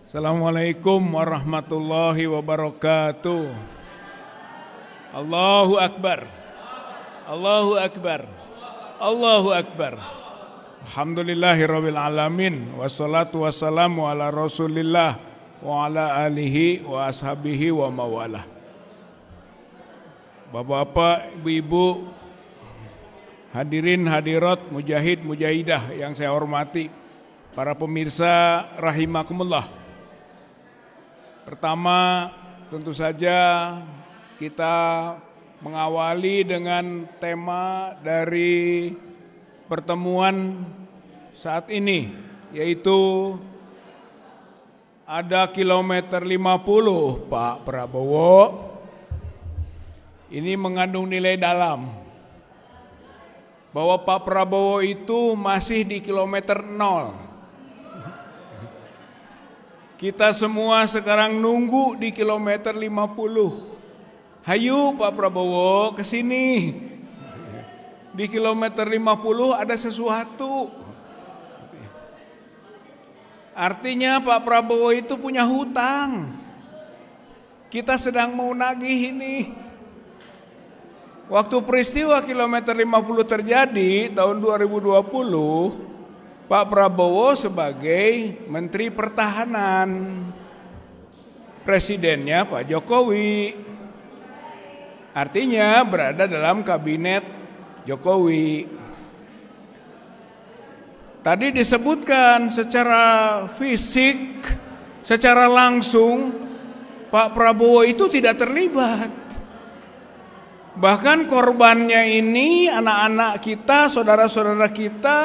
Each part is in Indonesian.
Assalamualaikum warahmatullahi wabarakatuh. Allahu Akbar. Allahu Akbar. Allahu Akbar. Alhamdulillahirabbil alamin. Wassalatu wassalamu ala Rasulillah wa ala alihi wa ashabihi wa mawalah. Bapak-bapak, ibu-ibu, hadirin hadirat, mujahid mujahidah yang saya hormati, para pemirsa rahimakumullah. Pertama, tentu saja kita mengawali dengan tema dari pertemuan saat ini, yaitu ada kilometer 50, Pak Prabowo. Ini mengandung nilai dalam bahwa Pak Prabowo itu masih di kilometer 0. Kita semua sekarang nunggu di kilometer 50. Hayu Pak Prabowo ke sini. Di kilometer 50 ada sesuatu. Artinya Pak Prabowo itu punya hutang. Kita sedang mau nagih ini. Waktu peristiwa kilometer 50 terjadi tahun 2020, Pak Prabowo sebagai Menteri Pertahanan, presidennya Pak Jokowi, artinya berada dalam kabinet Jokowi. Tadi disebutkan secara fisik, secara langsung Pak Prabowo itu tidak terlibat. Bahkan korbannya ini anak-anak kita, saudara-saudara kita,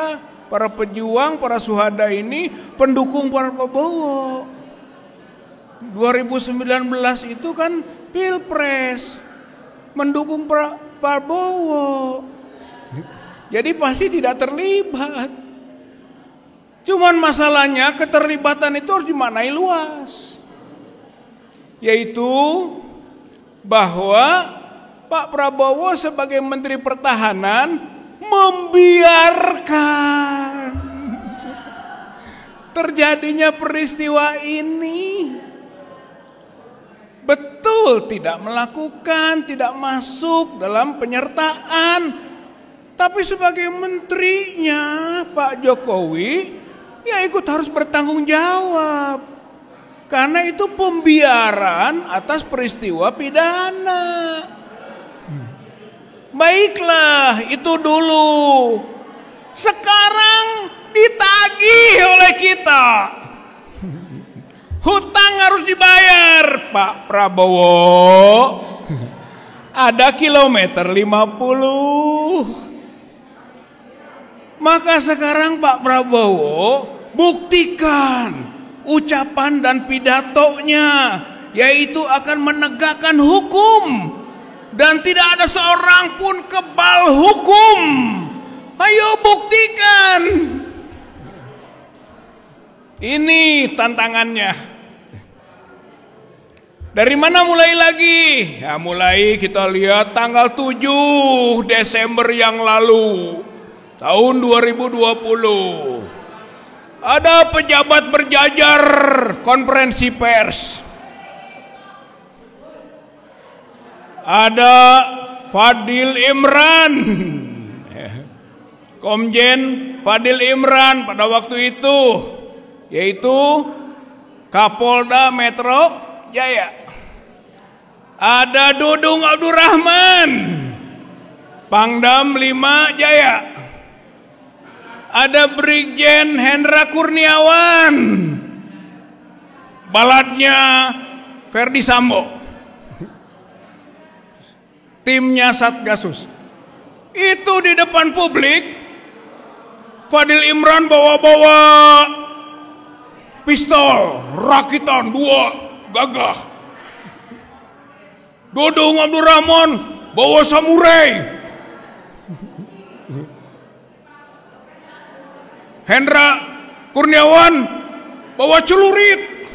para pejuang, para syuhada ini pendukung Pak Prabowo. 2019 itu kan Pilpres, mendukung Pak Prabowo. Jadi pasti tidak terlibat. Cuman masalahnya keterlibatan itu harus dimaknai luas. Yaitu bahwa Pak Prabowo sebagai Menteri Pertahanan membiarkan terjadinya peristiwa ini. Betul tidak melakukan, tidak masuk dalam penyertaan, tapi sebagai menterinya Pak Jokowi ya ikut harus bertanggung jawab, karena itu pembiaran atas peristiwa pidana. Baiklah, itu dulu. Sekarang ditagih oleh kita. Hutang harus dibayar, Pak Prabowo. Ada kilometer 50. Maka sekarang Pak Prabowo buktikan ucapan dan pidatonya, yaitu akan menegakkan hukum. Dan tidak ada seorang pun kebal hukum. Ayo buktikan. Ini tantangannya. Dari mana mulai lagi? Ya, mulai kita lihat tanggal 7 Desember yang lalu, tahun 2020. Ada pejabat berjajar konferensi pers. Ada Fadil Imran, Komjen Fadil Imran pada waktu itu, yaitu Kapolda Metro Jaya. Ada Dudung Abdurrahman, Pangdam 5 Jaya. Ada Brigjen Hendra Kurniawan, baladnya Ferdi Sambo. Timnya Satgasus. Itu di depan publik, Fadil Imran bawa-bawa pistol rakitan 2 gagah. Dudung Abdurrahman bawa samurai. Hendra Kurniawan bawa celurit.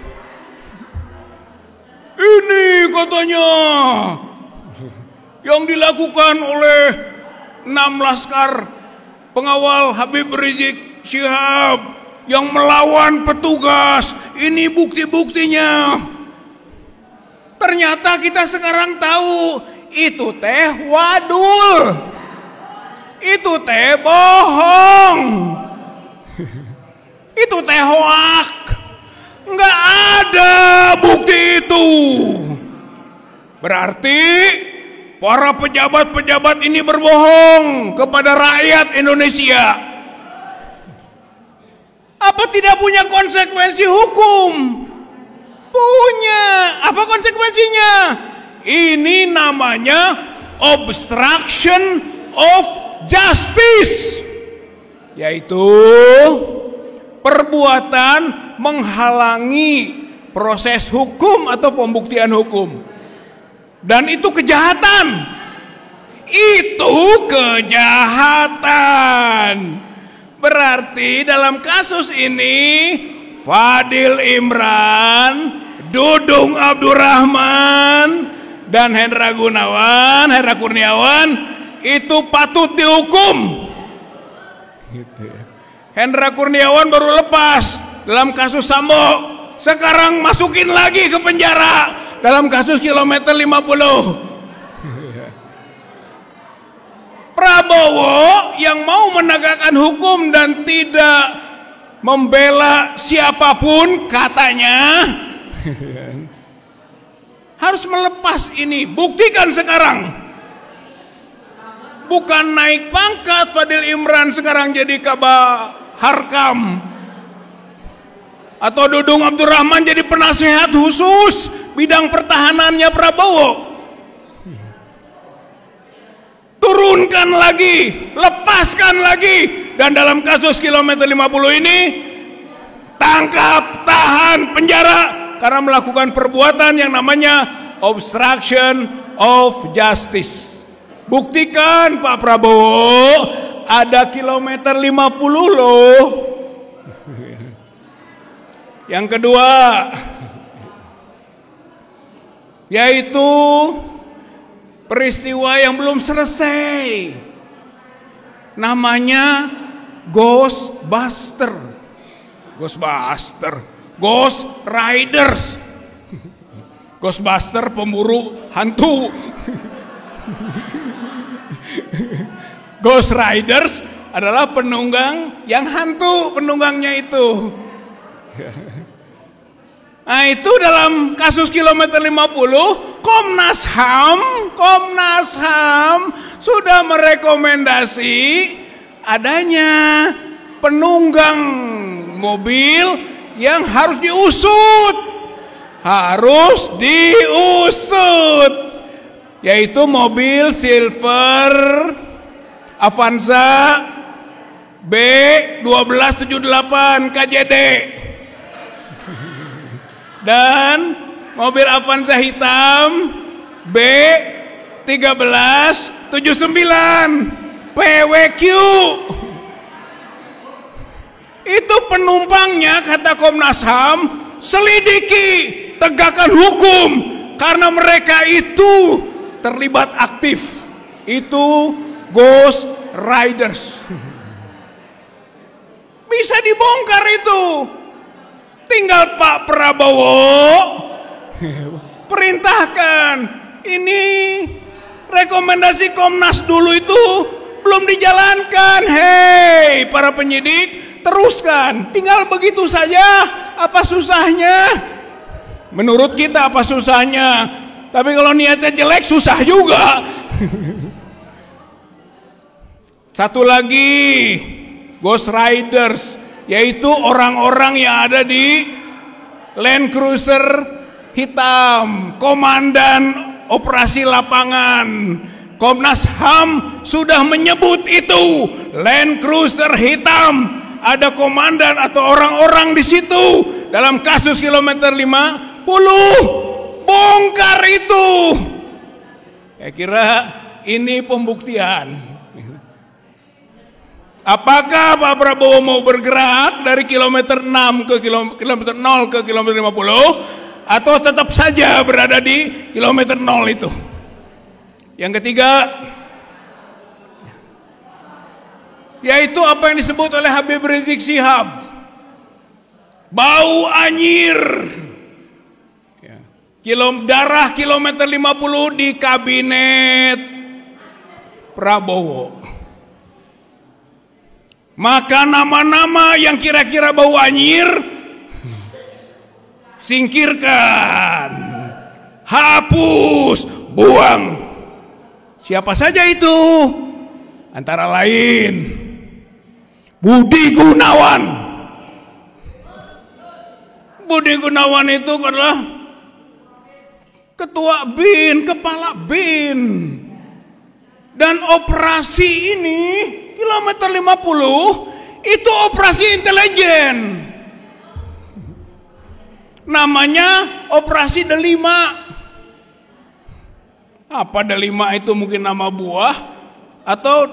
Ini katanya yang dilakukan oleh 6 laskar pengawal Habib Rizik Syihab yang melawan petugas. Ini bukti-buktinya. Ternyata kita sekarang tahu itu teh wadul. Itu teh bohong. Itu teh hoak. Nggak ada bukti itu. Berarti para pejabat-pejabat ini berbohong kepada rakyat Indonesia. Apa tidak punya konsekuensi hukum? Punya. Apa konsekuensinya? Ini namanya obstruction of justice, yaitu perbuatan menghalangi proses hukum atau pembuktian hukum. Dan itu kejahatan. Itu kejahatan. Berarti dalam kasus ini Fadil Imran, Dudung Abdurrahman, dan Hendra Kurniawan itu patut dihukum. Hendra Kurniawan baru lepas dalam kasus Sambo, sekarang masukin lagi ke penjara dalam kasus kilometer 50. Prabowo yang mau menegakkan hukum dan tidak membela siapapun katanya harus melepas ini. Buktikan sekarang. Bukan naik pangkat Fadil Imran sekarang jadi Kabah Harkam, atau Dudung Abdurrahman jadi penasehat khusus bidang pertahanannya Prabowo. Turunkan lagi, lepaskan lagi, dan dalam kasus kilometer 50 ini tangkap, tahan, penjara karena melakukan perbuatan yang namanya obstruction of justice. Buktikan Pak Prabowo, ada kilometer 50 loh. Yang kedua, yaitu peristiwa yang belum selesai, namanya Ghost Riders. Ghostbuster pemburu hantu. Ghost Riders adalah penunggang yang hantu, penunggangnya itu. Nah, itu dalam kasus kilometer 50, Komnas HAM sudah merekomendasi adanya penunggang mobil yang harus diusut, yaitu mobil Silver Avanza B1278 KJD dan mobil Avanza hitam B1379 PWQ. Itu penumpangnya, kata Komnas HAM, selidiki, tegakkan hukum, karena mereka itu terlibat aktif. Itu Ghost Riders. Bisa dibongkar itu. Tinggal Pak Prabowo perintahkan. Ini rekomendasi Komnas dulu itu belum dijalankan. Hei para penyidik, teruskan. Tinggal begitu saja. Apa susahnya? Menurut kita apa susahnya? Tapi kalau niatnya jelek susah juga. Satu lagi, Ghost Riders, yaitu orang-orang yang ada di Land Cruiser hitam, komandan operasi lapangan. Komnas HAM sudah menyebut itu Land Cruiser hitam. Ada komandan atau orang-orang di situ dalam kasus kilometer 50. Bongkar itu. Saya kira ini pembuktian. Apakah Pak Prabowo mau bergerak dari kilometer 6 ke kilometer 0 ke kilometer 50, atau tetap saja berada di kilometer 0 itu? Yang ketiga, yaitu apa yang disebut oleh Habib Rizik Syihab, bau anyir. Ya. Darah kilometer 50 di kabinet Prabowo. Maka nama-nama yang kira-kira bau anyir singkirkan, hapus, buang. Siapa saja itu? Antara lain Budi Gunawan. Budi Gunawan itu adalah ketua BIN, kepala BIN. Dan operasi ini kilometer 50 itu operasi intelijen. Namanya operasi Delima. Apa Delima itu mungkin nama buah atau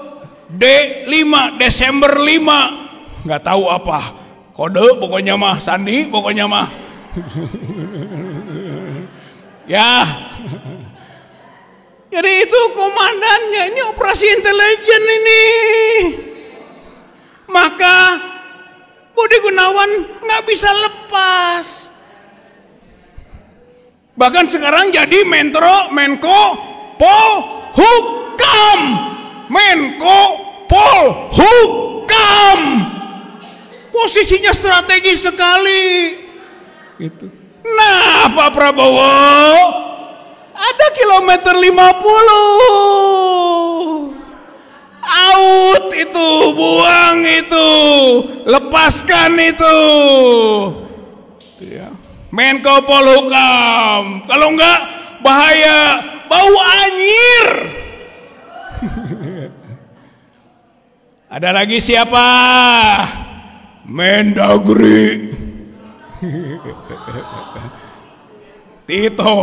D5 Desember 5, nggak tahu apa kode, pokoknya mah sandi, pokoknya mah ya. Jadi itu komandannya, ini operasi intelijen ini. Maka Budi Gunawan nggak bisa lepas. Bahkan sekarang jadi Menko Polhukam. Menko Polhukam. Posisinya strategis sekali. Gitu. Nah, Pak Prabowo ada kilometer 50. Out itu, buang itu, lepaskan itu. Ya. Menko Polhukam. Kalau enggak bahaya, bau anyir. Ada lagi siapa? Mendagri. Tito.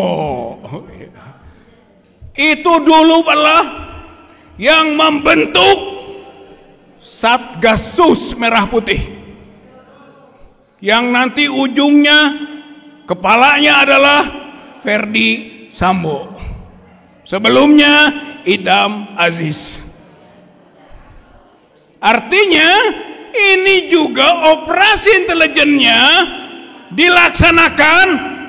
Itu dulu adalah yang membentuk Satgasus Merah Putih. Yang nanti ujungnya kepalanya adalah Ferdi Sambo. Sebelumnya Idam Aziz. Artinya ini juga operasi intelijennya dilaksanakan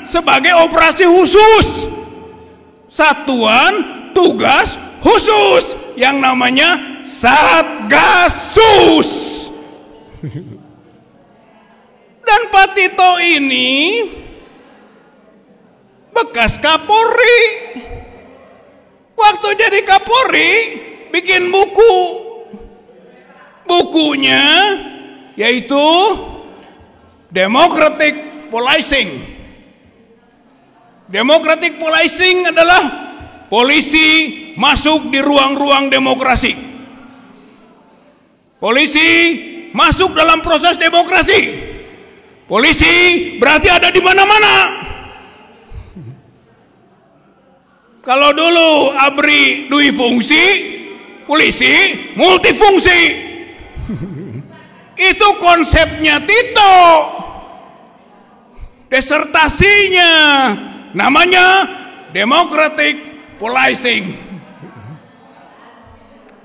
sebagai operasi khusus. Satuan tugas khusus yang namanya Satgasus. Dan Pak Tito ini bekas Kapolri. Waktu jadi Kapolri bikin buku. Bukunya yaitu Democratic Policing. Democratic Policing adalah polisi masuk di ruang-ruang demokrasi. Polisi masuk dalam proses demokrasi. Polisi berarti ada di mana-mana. Kalau dulu ABRI dui fungsi, polisi multifungsi. Itu konsepnya Tito. Desertasinya namanya Democratic Policing.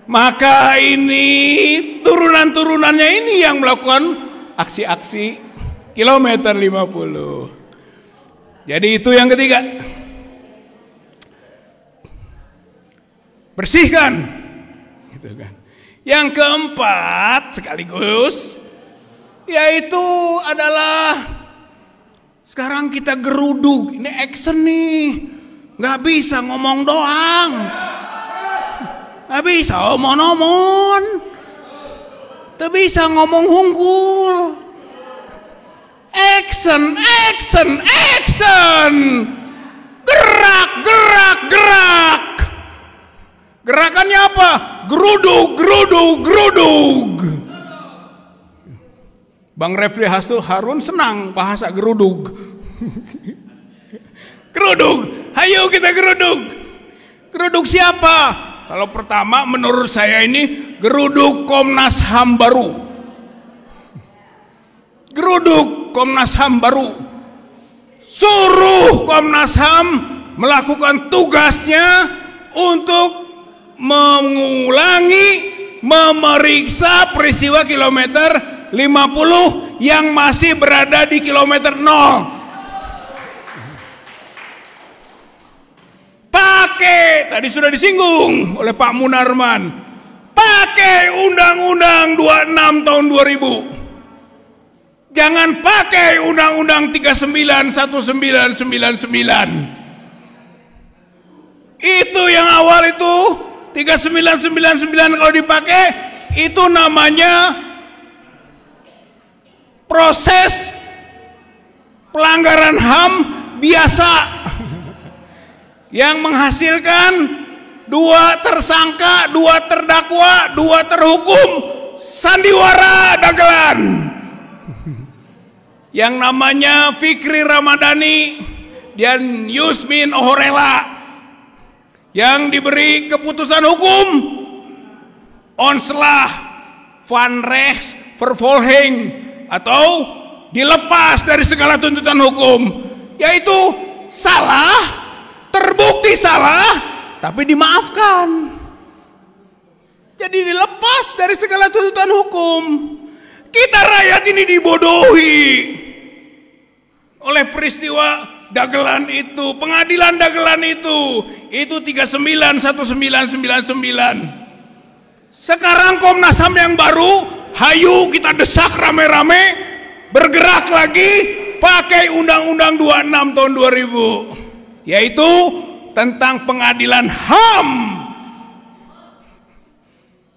Maka ini turunan-turunannya ini yang melakukan aksi-aksi kilometer 50. Jadi itu yang ketiga. Bersihkan. Gitu kan. Yang keempat sekaligus yaitu adalah sekarang kita geruduk. Ini action nih. Nggak bisa ngomong doang. Nggak bisa omon-omon. Nggak bisa ngomong hungkul. Action, action, action. Gerak, gerak, gerak. Gerakannya apa? Geruduk, geruduk, geruduk. Bang Refli Harun senang bahasa geruduk. Geruduk, ayo kita geruduk. Geruduk siapa? Kalau pertama menurut saya ini geruduk Komnas HAM baru. Geruduk Komnas HAM baru. Suruh Komnas HAM melakukan tugasnya untuk mengulangi, memeriksa peristiwa kilometer 50 yang masih berada di kilometer 0. Pakai, tadi sudah disinggung oleh Pak Munarman, pakai Undang-Undang 26 tahun 2000. Jangan pakai Undang-Undang 39 1999. Itu yang awal itu 3999 kalau dipakai itu namanya proses pelanggaran HAM biasa yang menghasilkan 2 tersangka, 2 terdakwa, 2 terhukum, sandiwara dagelan. Yang namanya Fikri Ramadhani dan Yusmin Ohorela yang diberi keputusan hukum onslaught van rechts vervolging atau dilepas dari segala tuntutan hukum, yaitu salah, terbukti salah, tapi dimaafkan. Jadi dilepas dari segala tuntutan hukum. Kita rakyat ini dibodohi oleh peristiwa dagelan itu, pengadilan dagelan itu 39 1999. Sekarang Komnas HAM yang baru, hayu kita desak rame-rame, bergerak lagi pakai Undang-Undang 26 tahun 2000, yaitu tentang pengadilan HAM.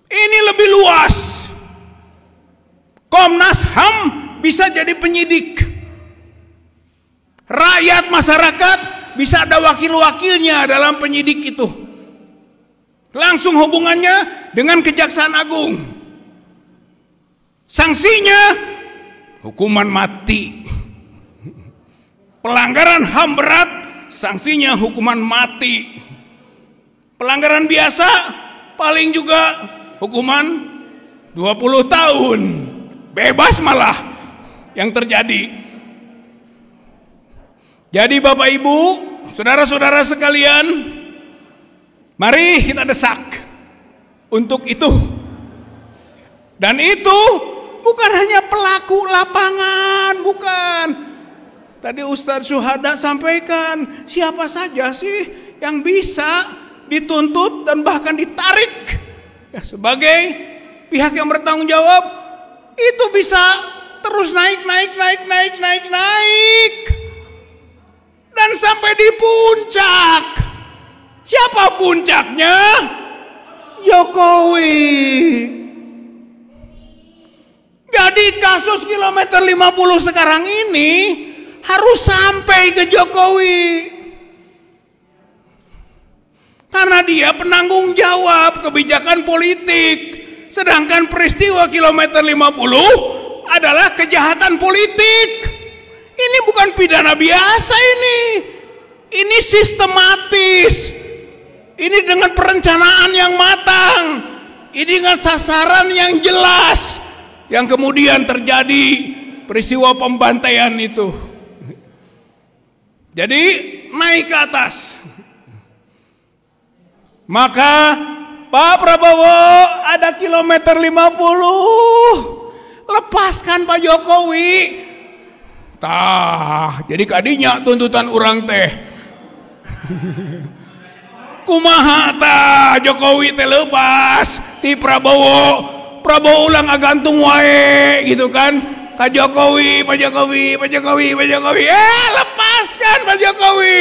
Ini lebih luas. Komnas HAM bisa jadi penyidik. Rakyat, masyarakat bisa ada wakil-wakilnya dalam penyidik itu. Langsung hubungannya dengan Kejaksaan Agung. Sanksinya hukuman mati. Pelanggaran HAM berat, sanksinya hukuman mati. Pelanggaran biasa paling juga hukuman 20 tahun. Bebas malah yang terjadi. Jadi Bapak Ibu, saudara-saudara sekalian, mari kita desak untuk itu. Dan itu bukan hanya pelaku lapangan, bukan. Tadi Ustadz Syuhada sampaikan, siapa saja sih yang bisa dituntut dan bahkan ditarik ya, sebagai pihak yang bertanggung jawab, itu bisa terus naik. Dan sampai di puncak. Siapa puncaknya? Jokowi. Jadi kasus kilometer 50 sekarang ini harus sampai ke Jokowi. Karena dia penanggung jawab kebijakan politik. Sedangkan peristiwa kilometer 50 adalah kejahatan politik. Ini bukan pidana biasa ini. Ini sistematis. Ini dengan perencanaan yang matang. Ini dengan sasaran yang jelas. Yang kemudian terjadi peristiwa pembantaian itu. Jadi naik ke atas. Maka Pak Prabowo ada kilometer 50. Lepaskan Pak Jokowi. Tah, jadi kadinya tuntutan urang teh. Kumaha tah Jokowi teh lepas ti Prabowo. Prabowo ulang agantung wae gitu kan. Ka Jokowi, Pak Jokowi. Lepaskan Pak Jokowi.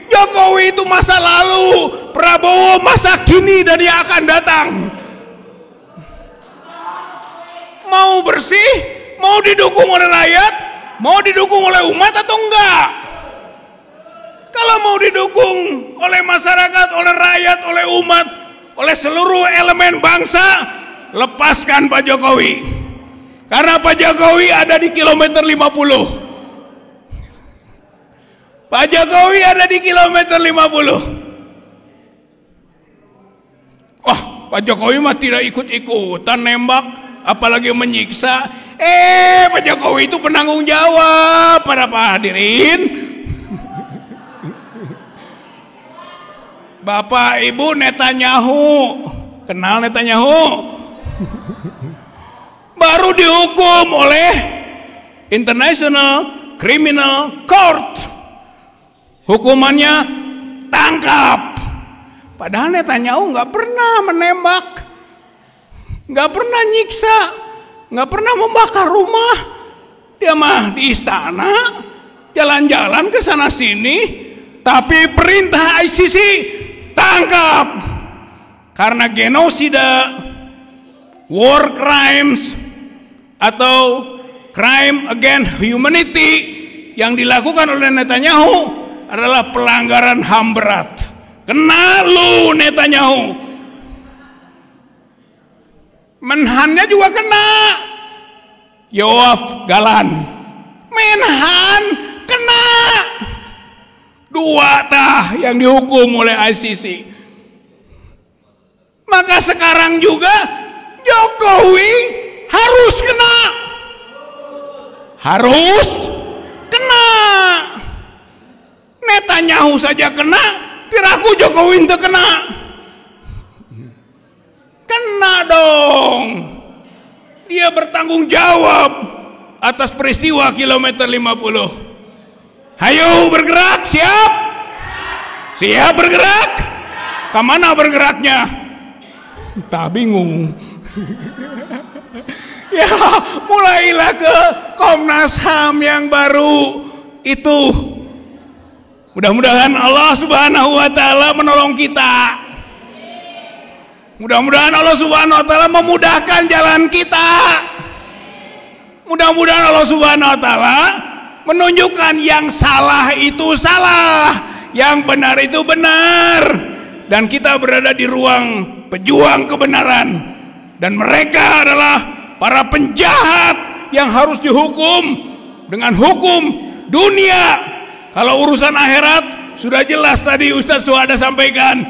Jokowi itu masa lalu, Prabowo masa kini dan yang akan datang. Mau bersih, mau didukung oleh rakyat, mau didukung oleh umat atau enggak? Kalau mau didukung oleh masyarakat, oleh rakyat, oleh umat, oleh seluruh elemen bangsa, lepaskan Pak Jokowi. Karena Pak Jokowi ada di kilometer 50. Pak Jokowi ada di kilometer 50. Wah, Pak Jokowi mah tidak ikut-ikutan nembak, apalagi menyiksa. Pak Jokowi itu penanggung jawab para Pak hadirin. Bapak Ibu Netanyahu, kenal Netanyahu? Baru dihukum oleh International Criminal Court. Hukumannya tangkap. Padahal Netanyahu nggak pernah menembak, nggak pernah nyiksa, nggak pernah membakar rumah. Dia mah di istana, jalan-jalan ke sana sini, tapi perintah ICC tangkap karena genosida, war crimes, atau crime against humanity yang dilakukan oleh Netanyahu adalah pelanggaran HAM berat. Kena lu Netanyahu. Menhannya juga kena. Yoav Galan, Menhan kena. Dua tah yang dihukum oleh ICC. Maka sekarang juga Jokowi harus kena. Harus kena. Netanyahu saja kena, piraku Jokowi itu kena. Kena dong. Dia bertanggung jawab atas peristiwa kilometer 50. Hayo bergerak, siap? Siap bergerak? Kemana bergeraknya? Tak bingung. Ya, mulailah ke Komnas HAM yang baru itu. Mudah-mudahan Allah Subhanahu wa Ta'ala menolong kita. Mudah-mudahan Allah Subhanahu wa Ta'ala memudahkan jalan kita. Mudah-mudahan Allah Subhanahu wa Ta'ala menunjukkan yang salah itu salah, yang benar itu benar, dan kita berada di ruang pejuang kebenaran, dan mereka adalah para penjahat yang harus dihukum dengan hukum dunia. Kalau urusan akhirat sudah jelas tadi Ustadz Suhada sampaikan.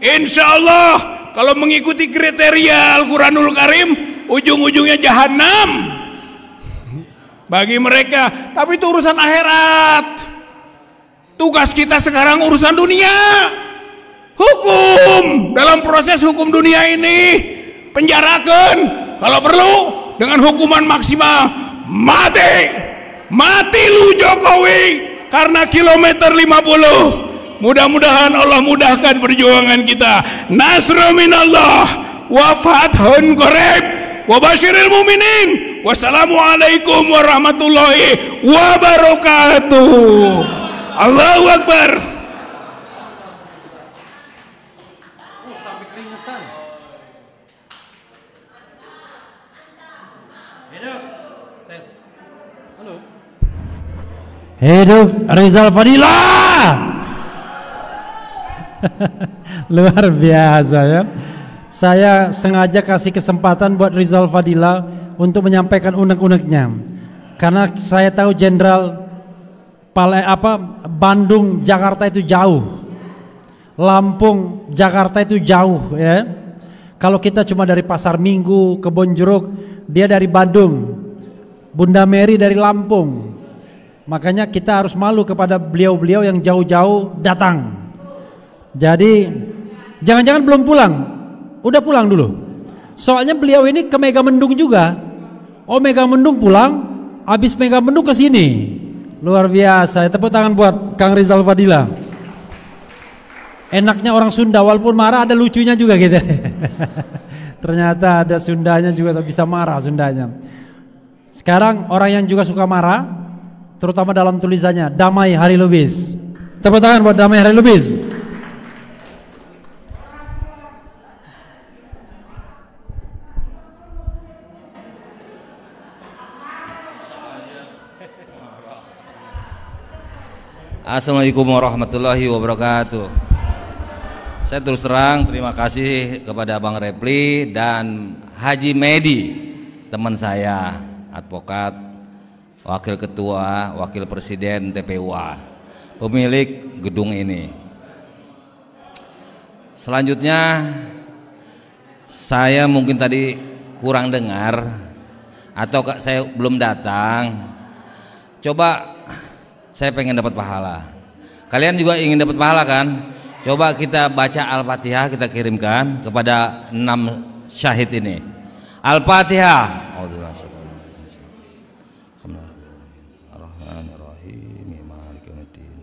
Insya Allah kalau mengikuti kriteria Al-Quranul Karim, ujung-ujungnya jahanam bagi mereka. Tapi itu urusan akhirat. Tugas kita sekarang urusan dunia. Hukum dalam proses hukum dunia ini, penjarakan kalau perlu dengan hukuman maksimal, mati. Mati lu Jokowi karena kilometer 50. Mudah-mudahan Allah mudahkan perjuangan kita. Nasrul minallah wa fathun qarib wa basyiril mu'minin. Wassalamualaikum warahmatullahi wabarakatuh. Allahu Akbar. Sampai keringetan. Hidup. Tes. Halo. Hidup Rizal Fadila. Luar biasa ya. Saya sengaja kasih kesempatan buat Rizal Fadila untuk menyampaikan unek-uneknya, karena saya tahu Jenderal Bandung Jakarta itu jauh, Lampung Jakarta itu jauh ya. Kalau kita cuma dari Pasar Minggu, Kebonjeruk, dia dari Bandung, Bunda Mary dari Lampung. Makanya kita harus malu kepada beliau-beliau yang jauh-jauh datang. Jadi jangan-jangan belum pulang, udah pulang dulu. Soalnya beliau ini ke Megamendung juga. Oh, Megamendung pulang, habis Megamendung ke sini. Luar biasa. Tepuk tangan buat Kang Rizal Fadila. Enaknya orang Sunda, walaupun marah ada lucunya juga gitu. Ternyata ada Sundanya juga, bisa marah Sundanya. Sekarang orang yang juga suka marah, terutama dalam tulisannya, Damai Hari Lubis. Tepuk tangan buat Damai Hari Lubis. Assalamualaikum warahmatullahi wabarakatuh. Saya terus terang terima kasih kepada Bang Repli dan Haji Medi, teman saya, advokat, wakil ketua, wakil presiden TPUA, pemilik gedung ini. Selanjutnya saya mungkin tadi kurang dengar atau saya belum datang. Coba saya pengen dapat pahala. Kalian juga ingin dapat pahala kan? Coba kita baca Al-Fatihah, kita kirimkan kepada 6 syahid ini. Al-Fatihah. Bismillahirrahmanirrahim. Maliki yaumiddin.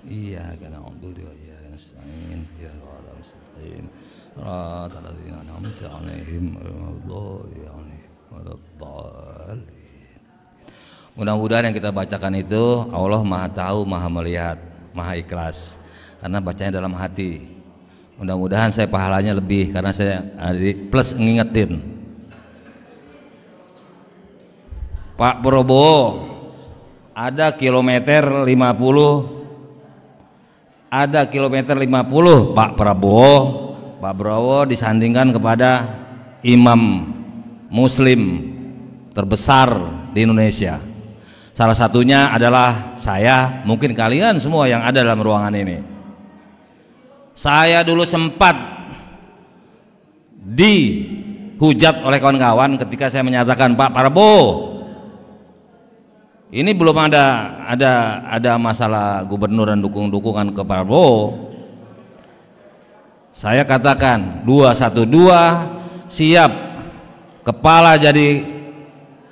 Iyyaka na'budu wa iyyaka nasta'in. Ihdinas mustaqim. Shiratal ladzina an'amta 'alaihim ghairil waladdallin. Mudah-mudahan yang kita bacakan itu Allah Maha tahu, Maha melihat, Maha ikhlas, karena bacanya dalam hati. Mudah-mudahan saya pahalanya lebih karena saya plus ngingetin. Pak Prabowo, ada kilometer 50 Pak Prabowo disandingkan kepada imam muslim terbesar di Indonesia. Salah satunya adalah saya, mungkin kalian semua yang ada dalam ruangan ini. Saya dulu sempat dihujat oleh kawan-kawan ketika saya menyatakan, Pak Prabowo, ini belum ada masalah gubernur dan dukungan ke Prabowo. Saya katakan 212 siap, kepala jadi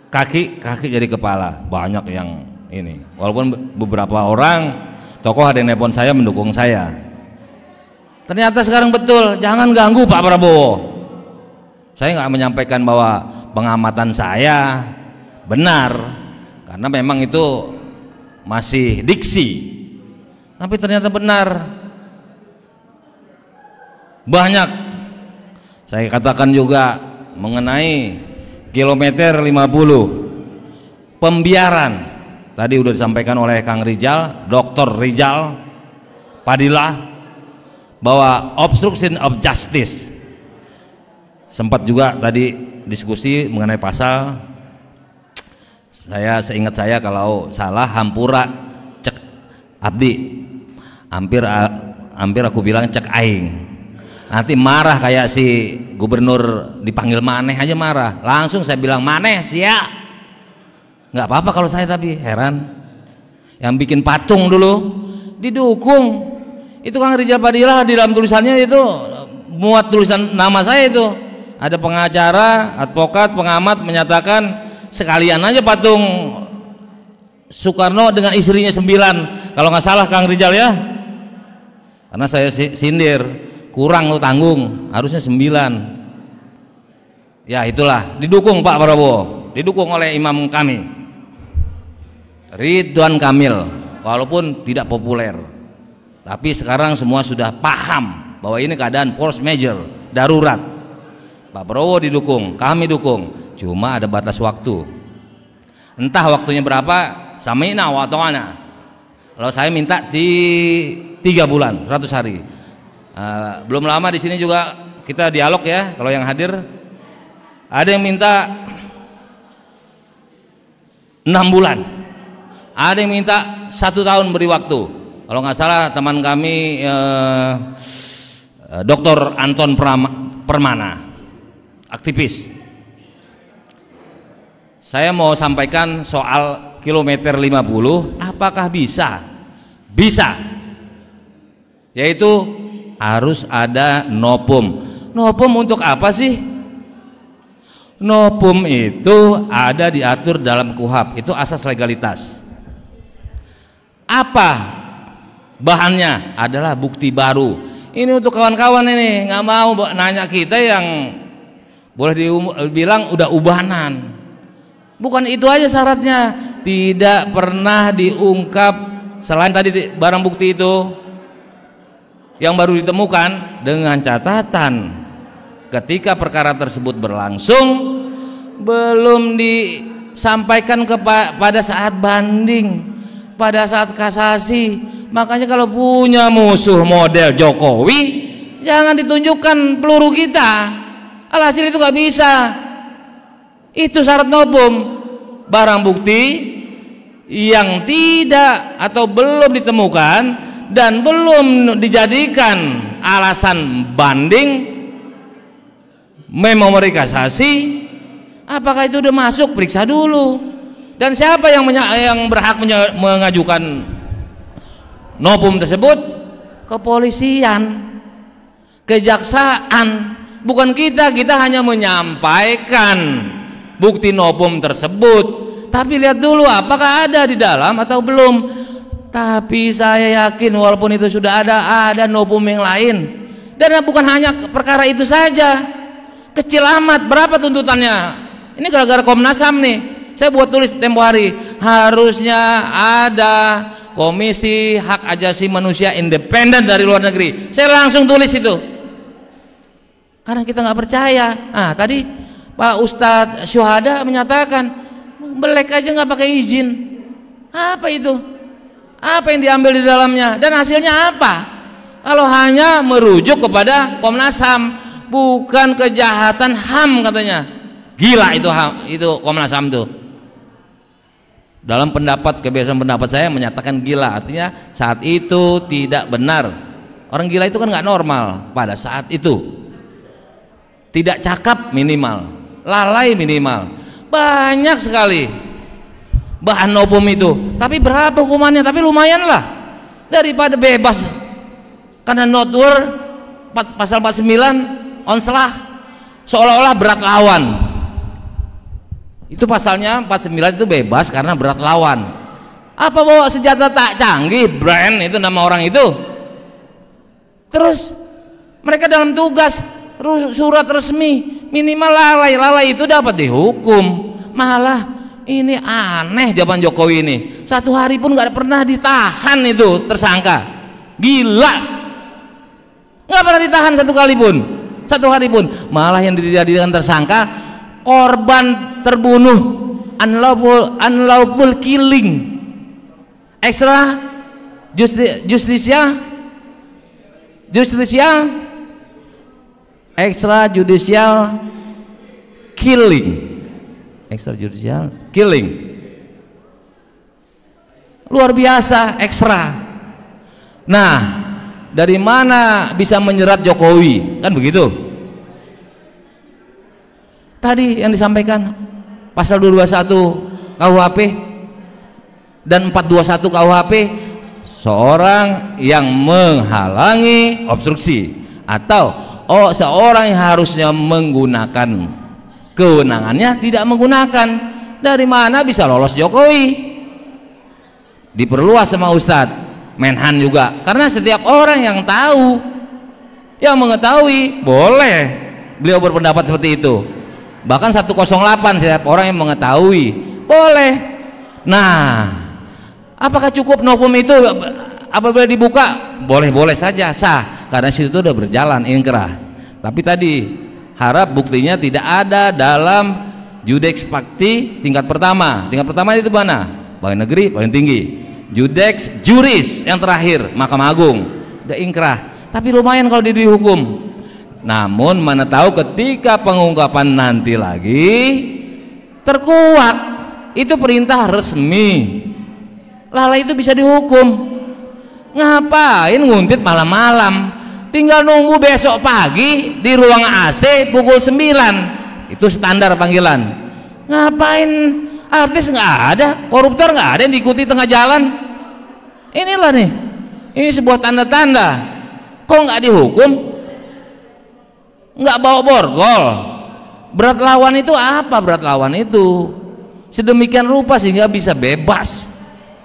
kaki jadi kepala. Banyak yang ini, walaupun beberapa orang tokoh ada yang nelpon saya mendukung saya. Ternyata sekarang betul, jangan ganggu Pak Prabowo. Saya nggak menyampaikan bahwa pengamatan saya benar, karena memang itu masih diksi, tapi ternyata benar. Banyak saya katakan juga mengenai kilometer 50 pembiaran. Tadi udah disampaikan oleh Kang Rijal, Dr. Rijal Padilah, bahwa obstruction of justice. Sempat juga tadi diskusi mengenai pasal, saya seingat saya kalau salah hampura cek abdi, hampir aku bilang cek aing. Nanti marah kayak si gubernur dipanggil maneh aja marah. Langsung saya bilang maneh sia. Nggak apa-apa kalau saya, tapi heran yang bikin patung dulu didukung. Itu Kang Rijal Padilla di dalam tulisannya itu muat tulisan nama saya itu. Ada pengacara, advokat, pengamat menyatakan sekalian aja patung Soekarno dengan istrinya 9. Kalau nggak salah Kang Rijal ya. Karena saya sindir. Kurang lo tanggung, harusnya 9. Ya itulah, didukung Pak Prabowo, didukung oleh imam kami Ridwan Kamil, walaupun tidak populer, tapi sekarang semua sudah paham bahwa ini keadaan force majeure, darurat. Pak Prabowo didukung, kami dukung, cuma ada batas waktu. Entah waktunya berapa, sami'na wa ta'ana. Kalau saya minta di 3 bulan, 100 hari. Belum lama di sini juga kita dialog ya, kalau yang hadir ada yang minta 6 bulan, ada yang minta 1 tahun beri waktu. Kalau nggak salah teman kami Dr. Anton Permana, aktivis. Saya mau sampaikan soal kilometer 50, apakah bisa? Bisa, yaitu harus ada nopum. Nopum untuk apa sih? Nopum itu ada diatur dalam KUHAP, itu asas legalitas. Apa bahannya? Adalah bukti baru. Ini untuk kawan-kawan ini nggak mau nanya kita yang boleh dibilang udah ubanan. Bukan itu aja syaratnya, tidak pernah diungkap selain tadi barang bukti itu yang baru ditemukan, dengan catatan ketika perkara tersebut berlangsung belum disampaikan pada saat banding, pada saat kasasi. Makanya kalau punya musuh model Jokowi, jangan ditunjukkan peluru kita. Alhasil itu nggak bisa. Itu syarat nopum, barang bukti yang tidak atau belum ditemukan dan belum dijadikan alasan banding, memori kasasi, apakah itu udah masuk, periksa dulu. Dan siapa yang berhak mengajukan nopum tersebut? Kepolisian, kejaksaan, bukan kita. Kita hanya menyampaikan bukti nopum tersebut, tapi lihat dulu apakah ada di dalam atau belum. Tapi saya yakin walaupun itu sudah ada novum yang lain. Dan bukan hanya perkara itu saja, kecil amat. Berapa tuntutannya? Ini gara-gara Komnas HAM nih, saya buat tulis tempo hari, harusnya ada Komisi Hak Asasi Manusia independen dari luar negeri. Saya langsung tulis itu, karena kita nggak percaya. Nah, tadi Pak Ustadz Syuhada menyatakan belek aja nggak pakai izin. Apa itu? Apa yang diambil di dalamnya dan hasilnya apa? Kalau hanya merujuk kepada Komnas HAM, bukan kejahatan HAM katanya. Gila itu HAM, itu Komnas HAM tuh. Dalam pendapat, kebiasaan pendapat saya menyatakan gila, artinya saat itu tidak benar. Orang gila itu kan nggak normal pada saat itu. Tidak cakap minimal, lalai minimal, banyak sekali bahan novum itu. Tapi berapa hukumannya? Tapi lumayan lah, daripada bebas karena not war pasal 49 onslah, seolah-olah berat lawan. Itu pasalnya 49 itu bebas karena berat lawan. Apa bawa senjata tak canggih, brand itu nama orang itu. Terus mereka dalam tugas surat resmi, minimal lalai itu dapat dihukum. Malah ini aneh zaman Jokowi ini, satu hari pun nggak pernah ditahan itu tersangka. Gila, nggak pernah ditahan satu hari pun. Malah yang dijadikan tersangka korban terbunuh, unlawful killing, extra justicial extrajudicial killing, luar biasa, ekstra. Nah, dari mana bisa menyerat Jokowi, kan begitu? Tadi yang disampaikan pasal 221 KUHP dan 421 KUHP, seorang yang menghalangi obstruksi atau seorang yang harusnya menggunakan kewenangannya tidak menggunakan. Dari mana bisa lolos Jokowi? Diperluas sama Ustadz Menhan juga, karena setiap orang yang tahu, yang mengetahui, boleh beliau berpendapat seperti itu. Bahkan 108 setiap orang yang mengetahui boleh. Nah, apakah cukup novum itu apabila dibuka? Boleh-boleh saja, sah, karena situ udah berjalan inkrah. Tapi tadi harap buktinya tidak ada dalam Judex Fakti tingkat pertama. Tingkat pertama itu mana? Pegawai negeri paling tinggi. Judex Juris yang terakhir Mahkamah Agung, udah inkrah. Tapi lumayan kalau dihukum. Namun mana tahu ketika pengungkapan nanti lagi terkuak, itu perintah resmi, lalai itu bisa dihukum. Ngapain nguntit malam-malam? Tinggal nunggu besok pagi di ruang AC pukul 9, itu standar panggilan. Ngapain? Artis nggak ada, koruptor nggak ada yang diikuti tengah jalan. Inilah nih, ini sebuah tanda-tanda. Kok nggak dihukum? Nggak bawa borgol. Berat lawan itu apa? Berat lawan itu sedemikian rupa sehingga bisa bebas.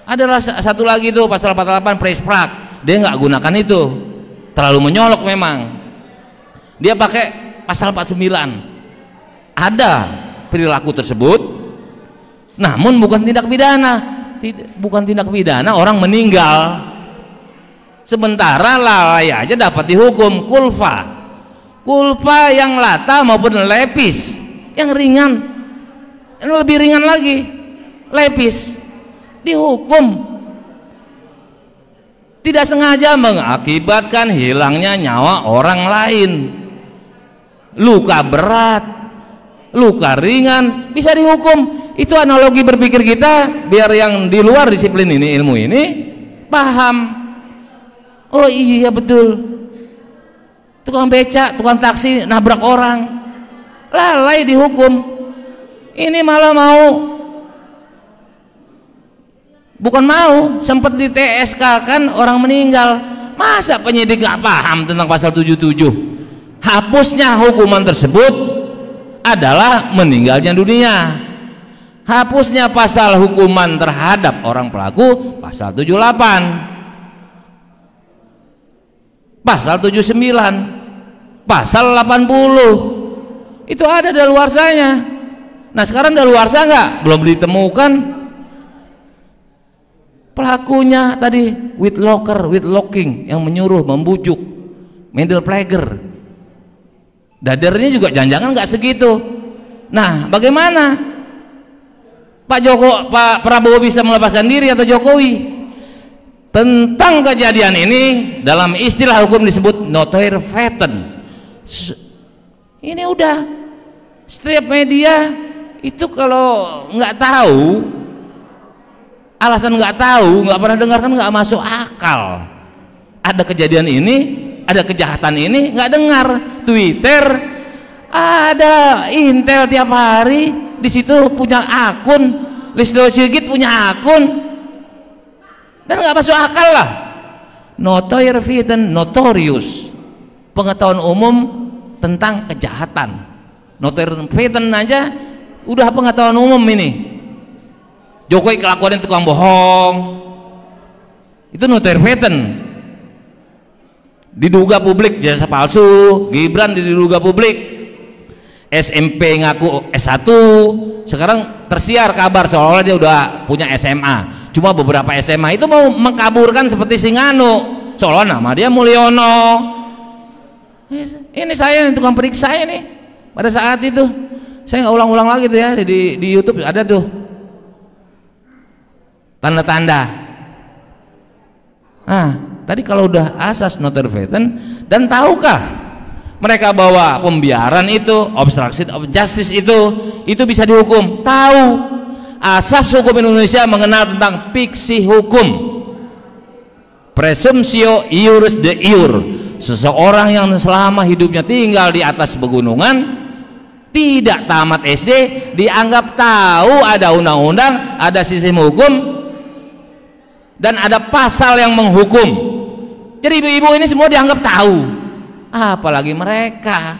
Adalah satu lagi tuh pasal 48 presprak, dia nggak gunakan itu, terlalu menyolok memang. Dia pakai pasal 49. Ada perilaku tersebut, namun bukan tindak pidana. Bukan tindak pidana, orang meninggal. Sementara lalai aja dapat dihukum kulfa yang lata maupun lepis, yang ringan, yang lebih ringan lagi, lepis dihukum tidak sengaja mengakibatkan hilangnya nyawa orang lain. Luka berat, luka ringan bisa dihukum. Itu analogi berpikir kita biar yang di luar disiplin ini, ilmu ini paham. Oh iya betul, tukang becak, tukang taksi nabrak orang, lalai dihukum. Ini malah mau, bukan mau, sempat di TSK kan orang meninggal. Masa penyidik gak paham tentang pasal 77? Hapusnya hukuman tersebut adalah meninggalnya dunia. Hapusnya pasal hukuman terhadap orang pelaku pasal 78, pasal 79, pasal 80 itu ada daluarsanya. Nah sekarang daluarsa nggak? Belum ditemukan pelakunya tadi, with locking yang menyuruh, membujuk, middle player. Dadernya juga jangan-jangan nggak segitu. Nah bagaimana Pak Prabowo bisa melepaskan diri atau Jokowi? Tentang kejadian ini dalam istilah hukum disebut notoire faiten. Ini udah setiap media itu kalau nggak tahu, alasan nggak tahu, nggak pernah dengar kan nggak masuk akal. Ada kejadian ini, ada kejahatan ini, nggak dengar. Twitter ada Intel tiap hari, di situ punya akun, Listio Sigit punya akun, dan nggak masuk akal lah. Notoire faiten, notorious, pengetahuan umum tentang kejahatan. Notoire faiten aja udah pengetahuan umum ini. Jokowi kelakuannya tukang bohong, itu notoire faiten. Diduga publik jasa palsu, Gibran diduga publik, SMP ngaku S1, sekarang tersiar kabar seolah-olah dia udah punya SMA. Cuma beberapa SMA itu mau mengkaburkan seperti Singano, seolah nama dia Mulyono. Ini saya yang tukang periksa ini. Pada saat itu saya nggak ulang-ulang lagi tuh ya, di YouTube ada tuh tanda-tanda. Nah tadi kalau udah asas notoire faiten, dan tahukah mereka bahwa pembiaran itu, obstruction of justice itu bisa dihukum? Tahu. Asas hukum Indonesia mengenal tentang fiksi hukum, presumptio iuris de iure. Seseorang yang selama hidupnya tinggal di atas pegunungan, tidak tamat SD, dianggap tahu ada undang-undang, ada sistem hukum, dan ada pasal yang menghukum. Jadi ibu-ibu ini semua dianggap tahu. Apalagi mereka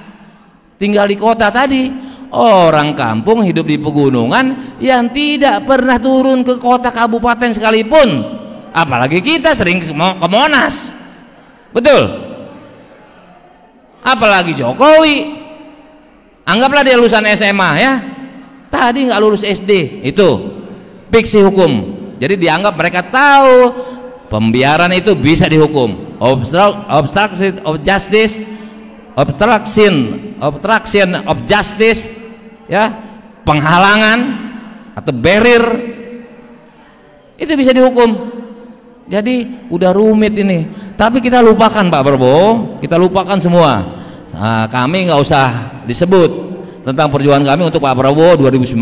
tinggal di kota tadi, orang kampung hidup di pegunungan yang tidak pernah turun ke kota kabupaten sekalipun. Apalagi kita sering ke Monas, betul? Apalagi Jokowi, anggaplah dia lulusan SMA ya, tadi nggak lulus SD, itu fiksi hukum. Jadi dianggap mereka tahu pembiaran itu bisa dihukum. Obstruction of justice, obstruction of justice, ya, penghalangan atau barrier, itu bisa dihukum. Jadi udah rumit ini. Tapi kita lupakan Pak Prabowo, kita lupakan semua. Nah, kami nggak usah disebut tentang perjuangan kami untuk Pak Prabowo 2019.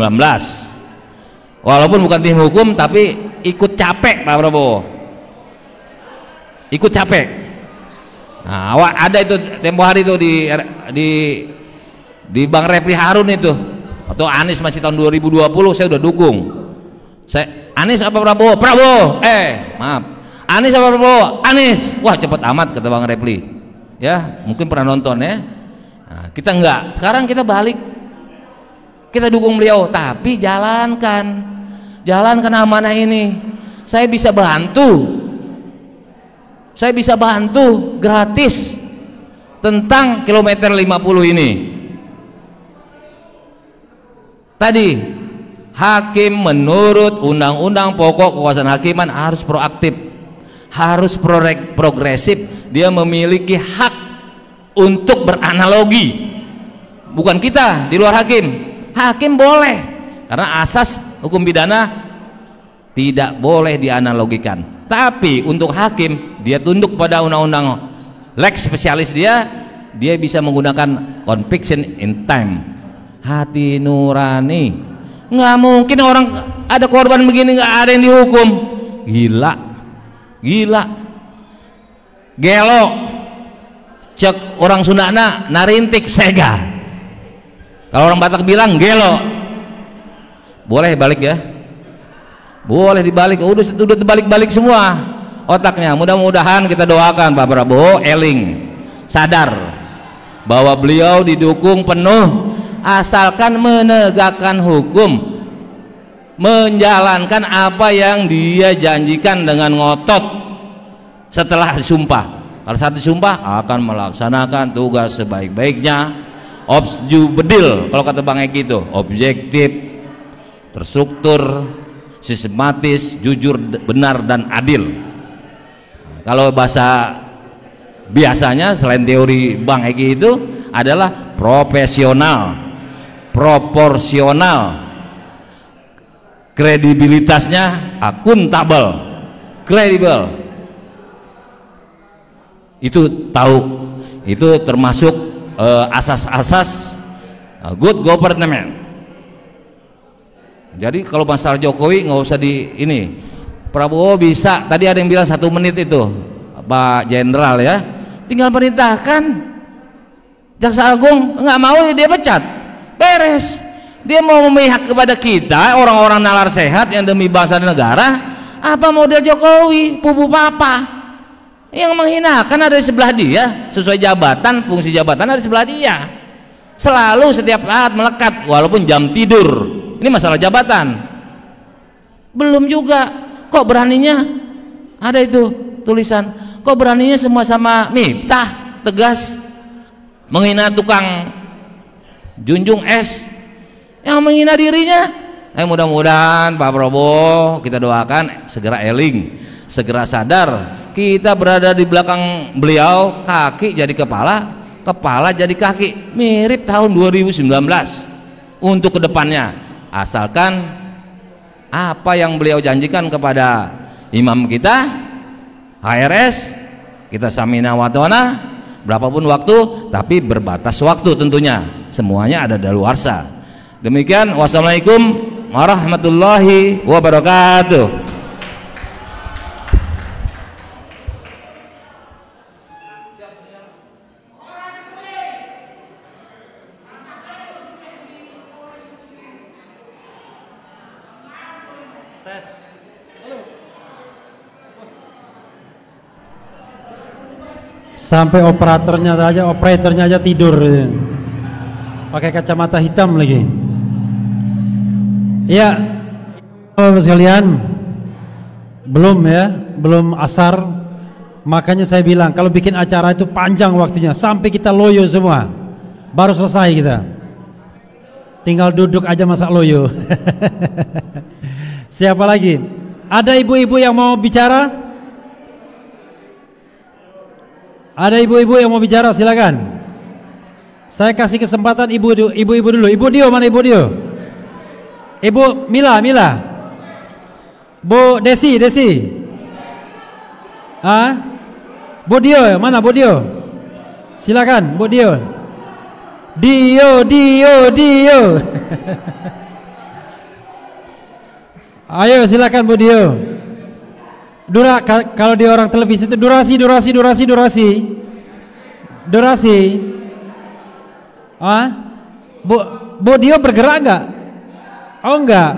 Walaupun bukan tim hukum, tapi ikut capek Pak Prabowo, ikut capek. Nah, ada itu tempo hari itu di Bang Refli Harun itu, atau Anies masih tahun 2020 saya udah dukung. Anies apa Prabowo? Prabowo. Maaf. Anies apa Prabowo? Anies. Wah cepet amat kata Bang Refli. Ya mungkin pernah nonton ya. Nah, kita enggak. Sekarang kita balik. Kita dukung beliau, tapi jalankan amanah ini. Saya bisa bantu gratis tentang kilometer 50 ini. Tadi hakim menurut undang-undang pokok kekuasaan hakiman harus proaktif, harus progresif. Dia memiliki hak untuk beranalogi. Bukan kita di luar hakim. Hakim boleh, karena asas hukum pidana tidak boleh dianalogikan. Tapi untuk hakim, dia tunduk pada undang-undang lex spesialis dia bisa menggunakan conviction in time, hati nurani. Nggak mungkin orang ada korban begini nggak ada yang dihukum. Gila gelo, cek orang Sundana narintik sega. Kalau orang Batak bilang gelo. Boleh balik ya, boleh dibalik. Udah terbalik-balik semua otaknya. Mudah-mudahan kita doakan Pak Prabowo eling, sadar bahwa beliau didukung penuh asalkan menegakkan hukum. menjalankan apa yang dia janjikan dengan ngotot setelah disumpah. Kalau saat disumpah akan melaksanakan tugas sebaik-baiknya, bedil kalau kata Bang Egi itu, objektif, terstruktur, sistematis, jujur, benar dan adil. Kalau bahasa biasanya selain teori Bang Egi itu adalah profesional, proporsional, kredibilitasnya akuntabel, kredibel. Itu tahu, itu termasuk asas-asas good government. Jadi kalau masalah Jokowi nggak usah di ini, Prabowo bisa, tadi ada yang bilang 1 menit itu Pak Jenderal ya, tinggal perintahkan Jaksa Agung, nggak mau dia pecat, beres. Dia mau memihak kepada kita orang-orang nalar sehat yang demi bangsa dan negara, apa model Jokowi, pupu papa yang menghinakan ada di sebelah dia, sesuai jabatan, fungsi jabatan ada di sebelah dia, selalu setiap saat melekat walaupun jam tidur. Ini masalah jabatan. Belum juga kok beraninya ada itu tulisan, kok beraninya semua sama Miftah tegas menghina tukang junjung es yang menghina dirinya. Mudah-mudahan Pak Prabowo kita doakan segera eling, segera sadar kita berada di belakang beliau, kaki jadi kepala, kepala jadi kaki, mirip tahun 2019 untuk kedepannya, asalkan apa yang beliau janjikan kepada imam kita HRS kita samina wa ta'na, berapapun waktu, tapi berbatas waktu tentunya, semuanya ada daluarsa. Demikian, wassalamualaikum warahmatullahi wabarakatuh. Sampai operatornya aja tidur, pakai kacamata hitam lagi. Ya, Bapak sekalian, belum asar, makanya saya bilang kalau bikin acara itu panjang waktunya, sampai kita loyo semua, baru selesai kita. Tinggal duduk aja masak loyo. Siapa lagi? Ada ibu-ibu yang mau bicara? Ada ibu-ibu yang mau bicara, silakan. Saya kasih kesempatan ibu-ibu dulu. Ibu Dio, mana Ibu Dio? Ibu Mila. Bu Desi. Bu Dio, mana Bu Dio? Silakan Bu Dio. Dio. Ayo silakan Bu Dio. Kalau di orang televisi itu durasi. Bu Dio bergerak enggak? Oh enggak.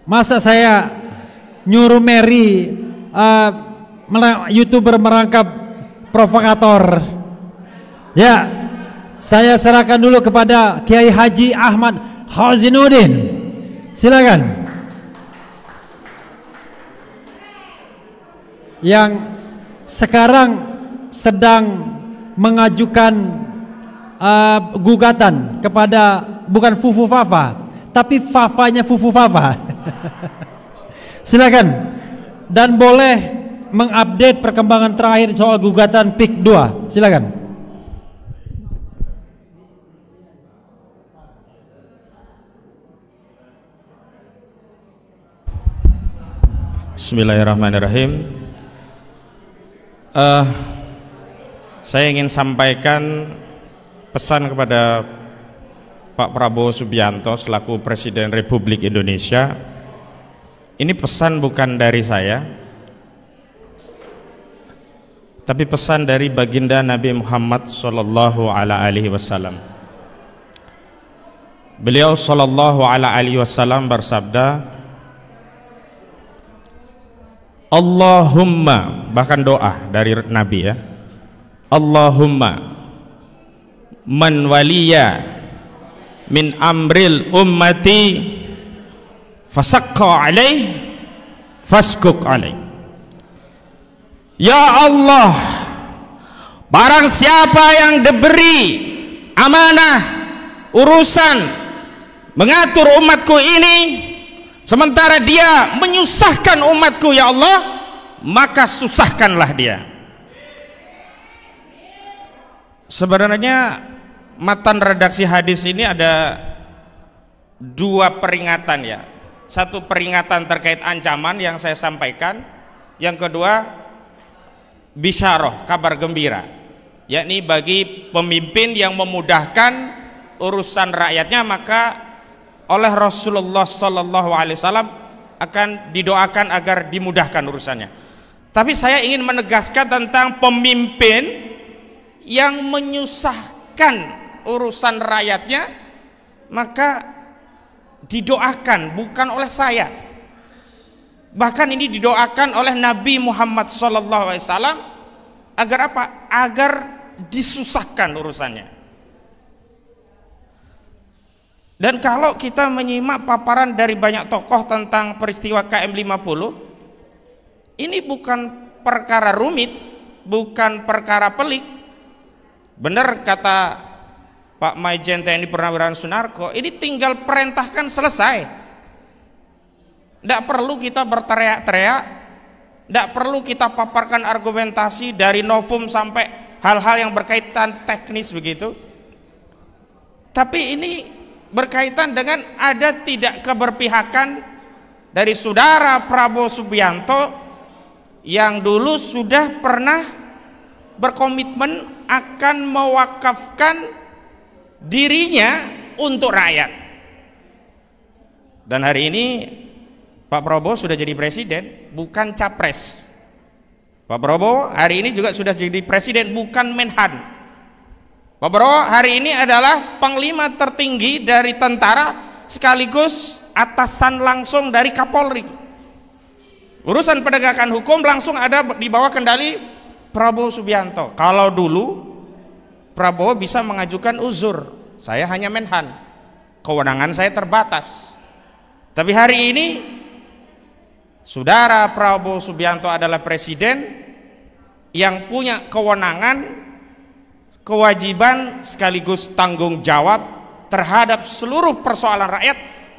Masa saya nyuruh Mary YouTuber merangkap provokator? Ya, saya serahkan dulu kepada Kiai Haji Ahmad Hazinuddin. Silakan. Yang sekarang sedang mengajukan gugatan kepada bukan Fufu Fafa, tapi Fafanya Fufu Fafa. Silakan, dan boleh mengupdate perkembangan terakhir soal gugatan PIK 2. Silakan. Bismillahirrahmanirrahim. Saya ingin sampaikan pesan kepada Pak Prabowo Subianto selaku Presiden Republik Indonesia. Ini pesan bukan dari saya, tapi pesan dari baginda Nabi Muhammad Sallallahu Alaihi Wasallam. Beliau Sallallahu Alaihi Wasallam bersabda, Allahumma, bahkan doa dari Nabi ya, Allahumma man waliya min amril ummati fasaqqa alaih fasquk alaih. Ya Allah, barang siapa yang diberi amanah urusan mengatur umatku ini, sementara dia menyusahkan umatku, ya Allah, maka susahkanlah dia. Sebenarnya matan redaksi hadis ini ada dua peringatan ya. Satu peringatan terkait ancaman yang saya sampaikan, yang kedua bisyarah, kabar gembira, yakni bagi pemimpin yang memudahkan urusan rakyatnya, maka oleh Rasulullah SAW akan didoakan agar dimudahkan urusannya. Tapi saya ingin menegaskan tentang pemimpin yang menyusahkan urusan rakyatnya, maka didoakan bukan oleh saya. Bahkan ini didoakan oleh Nabi Muhammad SAW agar apa? Agar disusahkan urusannya. Dan kalau kita menyimak paparan dari banyak tokoh tentang peristiwa KM50, ini bukan perkara rumit, bukan perkara pelik. Benar kata Pak Maijen TNI Purnawirawan Sunarko, ini tinggal perintahkan selesai. Tidak perlu kita berteriak-teriak, tidak perlu kita paparkan argumentasi dari novum sampai hal-hal yang berkaitan teknis begitu. Tapi ini berkaitan dengan ada tidak keberpihakan dari saudara Prabowo Subianto yang dulu sudah pernah berkomitmen akan mewakafkan dirinya untuk rakyat. Dan hari ini Pak Prabowo sudah jadi presiden, bukan capres. Pak Prabowo hari ini juga sudah jadi presiden, bukan menhan. Pak Prabowo hari ini adalah panglima tertinggi dari tentara sekaligus atasan langsung dari Kapolri. Urusan penegakan hukum langsung ada di bawah kendali Prabowo Subianto. Kalau dulu Prabowo bisa mengajukan uzur, saya hanya menhan, kewenangan saya terbatas. Tapi hari ini saudara Prabowo Subianto adalah presiden yang punya kewenangan, kewajiban sekaligus tanggung jawab terhadap seluruh persoalan rakyat,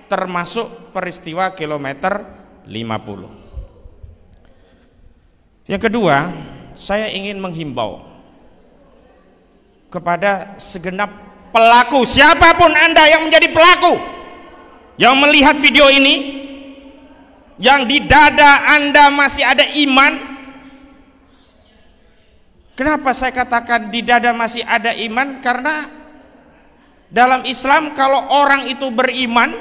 termasuk peristiwa kilometer 50. Yang kedua, saya ingin menghimbau kepada segenap pelaku, siapapun Anda yang menjadi pelaku, yang melihat video ini, yang di dada Anda masih ada iman. Kenapa saya katakan di dada masih ada iman? Karena dalam Islam kalau orang itu beriman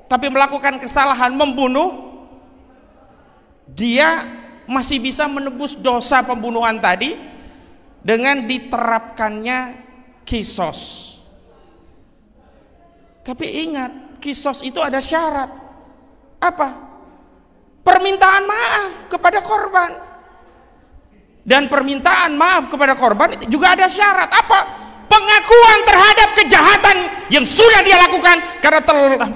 tapi melakukan kesalahan membunuh, dia masih bisa menebus dosa pembunuhan tadi dengan diterapkannya kisos. Tapi ingat, kisos itu ada syarat. Apa? Permintaan maaf kepada korban. Dan permintaan maaf kepada korban itu juga ada syarat. Apa? Pengakuan terhadap kejahatan yang sudah dia lakukan karena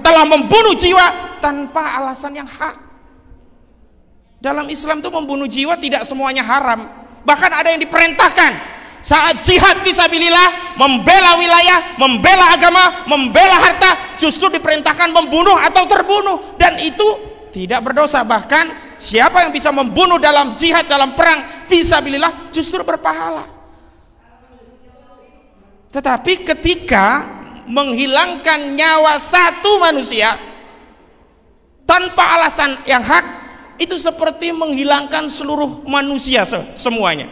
telah membunuh jiwa tanpa alasan yang hak. Dalam Islam itu membunuh jiwa tidak semuanya haram. Bahkan ada yang diperintahkan saat jihad fisabilillah, membela wilayah, membela agama, membela harta, justru diperintahkan membunuh atau terbunuh, dan itu tidak berdosa. Bahkan siapa yang bisa membunuh dalam jihad, dalam perang fisabilillah, justru berpahala. Tetapi ketika menghilangkan nyawa satu manusia tanpa alasan yang hak, itu seperti menghilangkan seluruh manusia semuanya.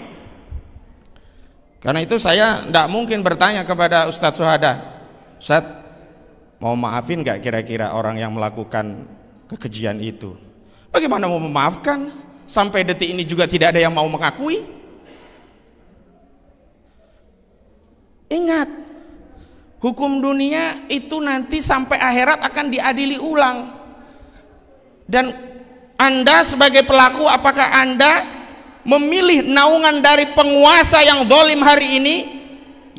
Karena itu saya tidak mungkin bertanya kepada Ustadz Suhada, Ustadz mau maafin gak kira-kira orang yang melakukan kekejian itu? Bagaimana mau memaafkan? Sampai detik ini juga tidak ada yang mau mengakui. Ingat, hukum dunia itu nanti sampai akhirat akan diadili ulang. Dan Anda sebagai pelaku, apakah Anda memilih naungan dari penguasa yang zalim hari ini,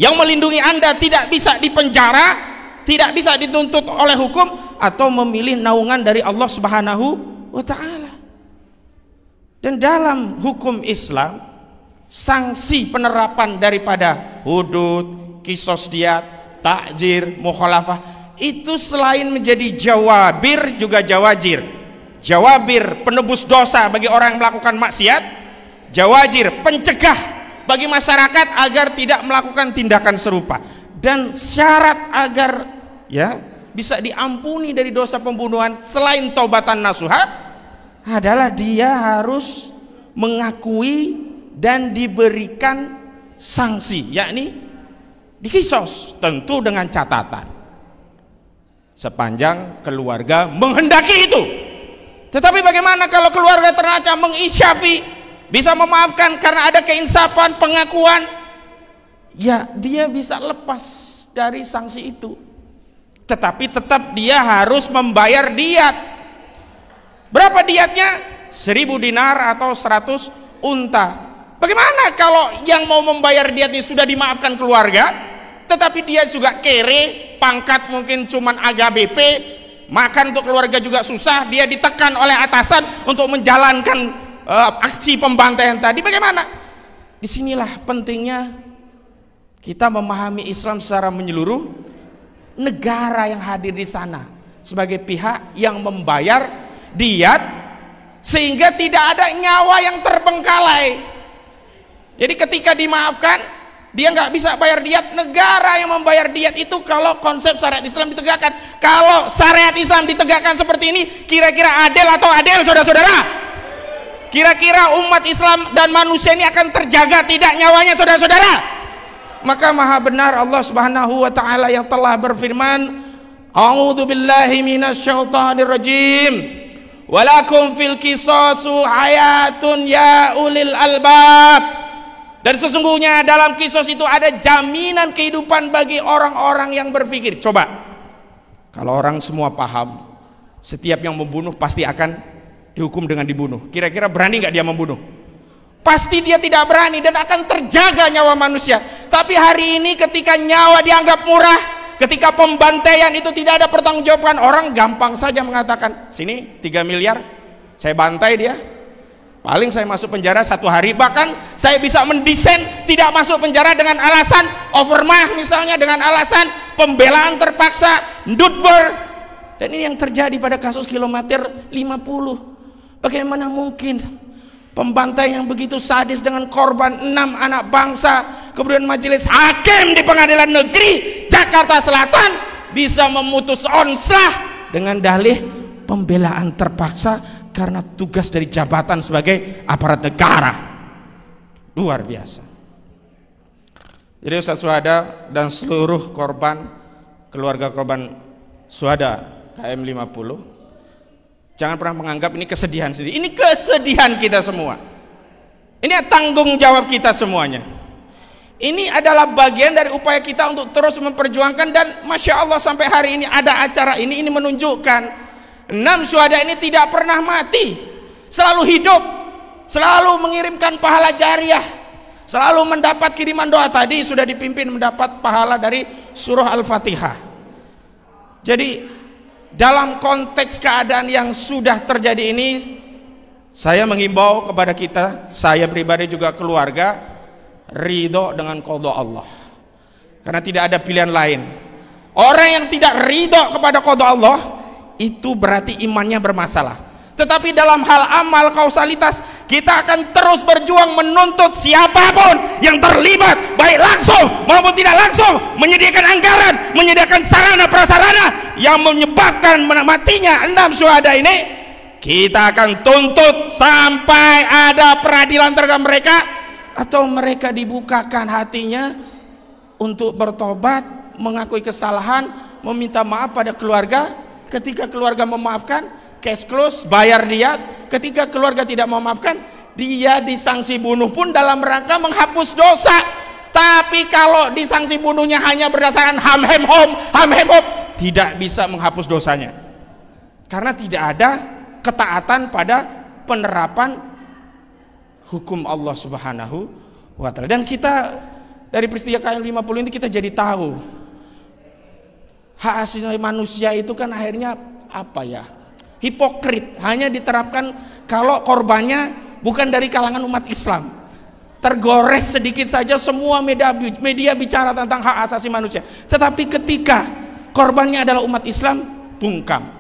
yang melindungi Anda tidak bisa dipenjara, tidak bisa dituntut oleh hukum, atau memilih naungan dari Allah Subhanahu wa taala. Dan dalam hukum Islam, sanksi penerapan daripada hudud, kisos diat, takjir, mukhalafah itu selain menjadi jawabir juga jawajir. Jawabir penebus dosa bagi orang yang melakukan maksiat, jawajir pencegah bagi masyarakat agar tidak melakukan tindakan serupa. Dan syarat agar ya bisa diampuni dari dosa pembunuhan selain taubatan nasuha adalah dia harus mengakui dan diberikan sanksi, yakni dikisos, tentu dengan catatan sepanjang keluarga menghendaki itu. Tetapi bagaimana kalau keluarga ternyata mengisyafi, bisa memaafkan karena ada keinsafan, pengakuan, ya dia bisa lepas dari sanksi itu. Tetapi tetap dia harus membayar diat. Berapa diatnya? 1000 dinar atau 100 unta. Bagaimana kalau yang mau membayar diat ini sudah dimaafkan keluarga, tetapi dia juga kere, pangkat mungkin cuman AKBP, makan untuk keluarga juga susah, dia ditekan oleh atasan untuk menjalankan aksi pembantaian tadi. Bagaimana? Disinilah pentingnya kita memahami Islam secara menyeluruh. Negara yang hadir di sana sebagai pihak yang membayar diat sehingga tidak ada nyawa yang terbengkalai. Jadi ketika dimaafkan dia nggak bisa bayar diat, negara yang membayar diat itu kalau konsep syariat Islam ditegakkan. Kalau syariat Islam ditegakkan seperti ini, kira-kira adil atau adil, saudara-saudara? Kira-kira umat Islam dan manusia ini akan terjaga tidak nyawanya, saudara-saudara? Maka maha benar Allah Subhanahu wa taala yang telah berfirman, A'udzu billahi minasyaitonir rajim. Walakum fil qisasu hayatun ya ulil albab. Dan sesungguhnya dalam kisos itu ada jaminan kehidupan bagi orang-orang yang berpikir. Coba, kalau orang semua paham, setiap yang membunuh pasti akan dihukum dengan dibunuh. Kira-kira berani nggak dia membunuh? Pasti dia tidak berani dan akan terjaga nyawa manusia. Tapi hari ini ketika nyawa dianggap murah, ketika pembantaian itu tidak ada pertanggungjawaban, orang gampang saja mengatakan, sini 3 miliar, saya bantai dia, paling saya masuk penjara 1 hari. Bahkan saya bisa mendesain tidak masuk penjara dengan alasan overmah, misalnya dengan alasan pembelaan terpaksa, ndutwer. Dan ini yang terjadi pada kasus kilometer 50. Bagaimana mungkin pembantai yang begitu sadis dengan korban 6 anak bangsa, kemudian majelis hakim di Pengadilan Negeri Jakarta Selatan bisa memutus onslah dengan dalih pembelaan terpaksa karena tugas dari jabatan sebagai aparat negara. Luar biasa. Jadi Ustaz Syuhada dan seluruh korban, keluarga korban syuhada KM 50, jangan pernah menganggap ini kesedihan sendiri. Ini kesedihan kita semua. Ini tanggung jawab kita semuanya. Ini adalah bagian dari upaya kita untuk terus memperjuangkan. Dan Masya Allah sampai hari ini ada acara ini menunjukkan 6 syuhada ini tidak pernah mati, selalu hidup, selalu mengirimkan pahala jariah, selalu mendapat kiriman doa. Tadi sudah dipimpin mendapat pahala dari surah Al-Fatihah. Jadi dalam konteks keadaan yang sudah terjadi ini, saya mengimbau kepada kita, saya pribadi juga keluarga, ridho dengan qada Allah, karena tidak ada pilihan lain. Orang yang tidak ridho kepada qada Allah itu berarti imannya bermasalah. Tetapi dalam hal amal kausalitas, kita akan terus berjuang menuntut siapapun yang terlibat, baik langsung maupun tidak langsung, menyediakan anggaran, menyediakan sarana prasarana yang menyebabkan matinya 6 syuhada ini. Kita akan tuntut sampai ada peradilan terhadap mereka, atau mereka dibukakan hatinya untuk bertobat, mengakui kesalahan, meminta maaf pada keluarga. Ketika keluarga memaafkan, cash close, bayar diat. Ketika keluarga tidak memaafkan, dia disanksi bunuh pun dalam rangka menghapus dosa. Tapi kalau disanksi bunuhnya hanya berdasarkan ham hem hom, tidak bisa menghapus dosanya, karena tidak ada ketaatan pada penerapan hukum Allah Subhanahu wa taala. Dan kita dari peristiwa KM 50 ini kita jadi tahu hak asasi manusia itu kan akhirnya apa ya? Hipokrit, hanya diterapkan kalau korbannya bukan dari kalangan umat Islam. Tergores sedikit saja semua media bicara tentang hak asasi manusia. Tetapi ketika korbannya adalah umat Islam, bungkam.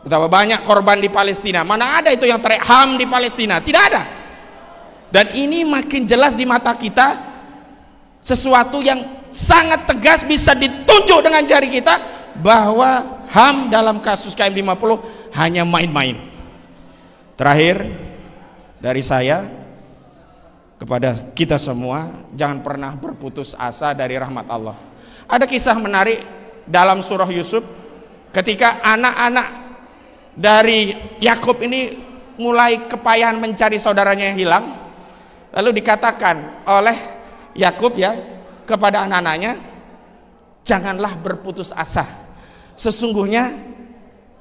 Betapa banyak korban di Palestina. Mana ada itu yang HAM di Palestina? Tidak ada. Dan ini makin jelas di mata kita, sesuatu yang sangat tegas bisa ditunjuk dengan jari kita, bahwa HAM dalam kasus KM50 hanya main-main. Terakhir dari saya kepada kita semua, jangan pernah berputus asa dari rahmat Allah. Ada kisah menarik dalam surah Yusuf, ketika anak-anak dari Yakub ini mulai kepayahan mencari saudaranya yang hilang. Lalu dikatakan oleh Yakub ya kepada anak-anaknya, janganlah berputus asa. Sesungguhnya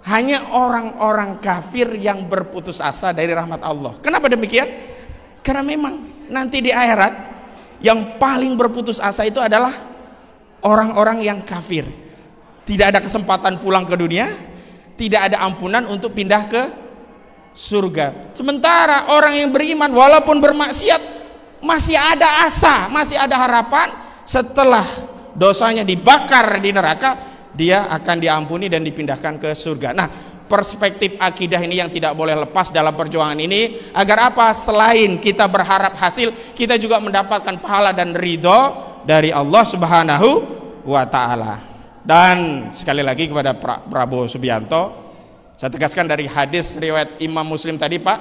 hanya orang-orang kafir yang berputus asa dari rahmat Allah. Kenapa demikian? Karena memang nanti di akhirat yang paling berputus asa itu adalah orang-orang yang kafir. Tidak ada kesempatan pulang ke dunia, tidak ada ampunan untuk pindah ke surga. Sementara orang yang beriman walaupun bermaksiat masih ada asa, masih ada harapan. Setelah dosanya dibakar di neraka, dia akan diampuni dan dipindahkan ke surga. Nah, perspektif akidah ini yang tidak boleh lepas dalam perjuangan ini. Agar apa? Selain kita berharap hasil, kita juga mendapatkan pahala dan ridho dari Allah Subhanahu wa ta'ala. Dan sekali lagi kepada Prabowo Subianto, saya tegaskan dari hadis riwayat Imam Muslim tadi, Pak.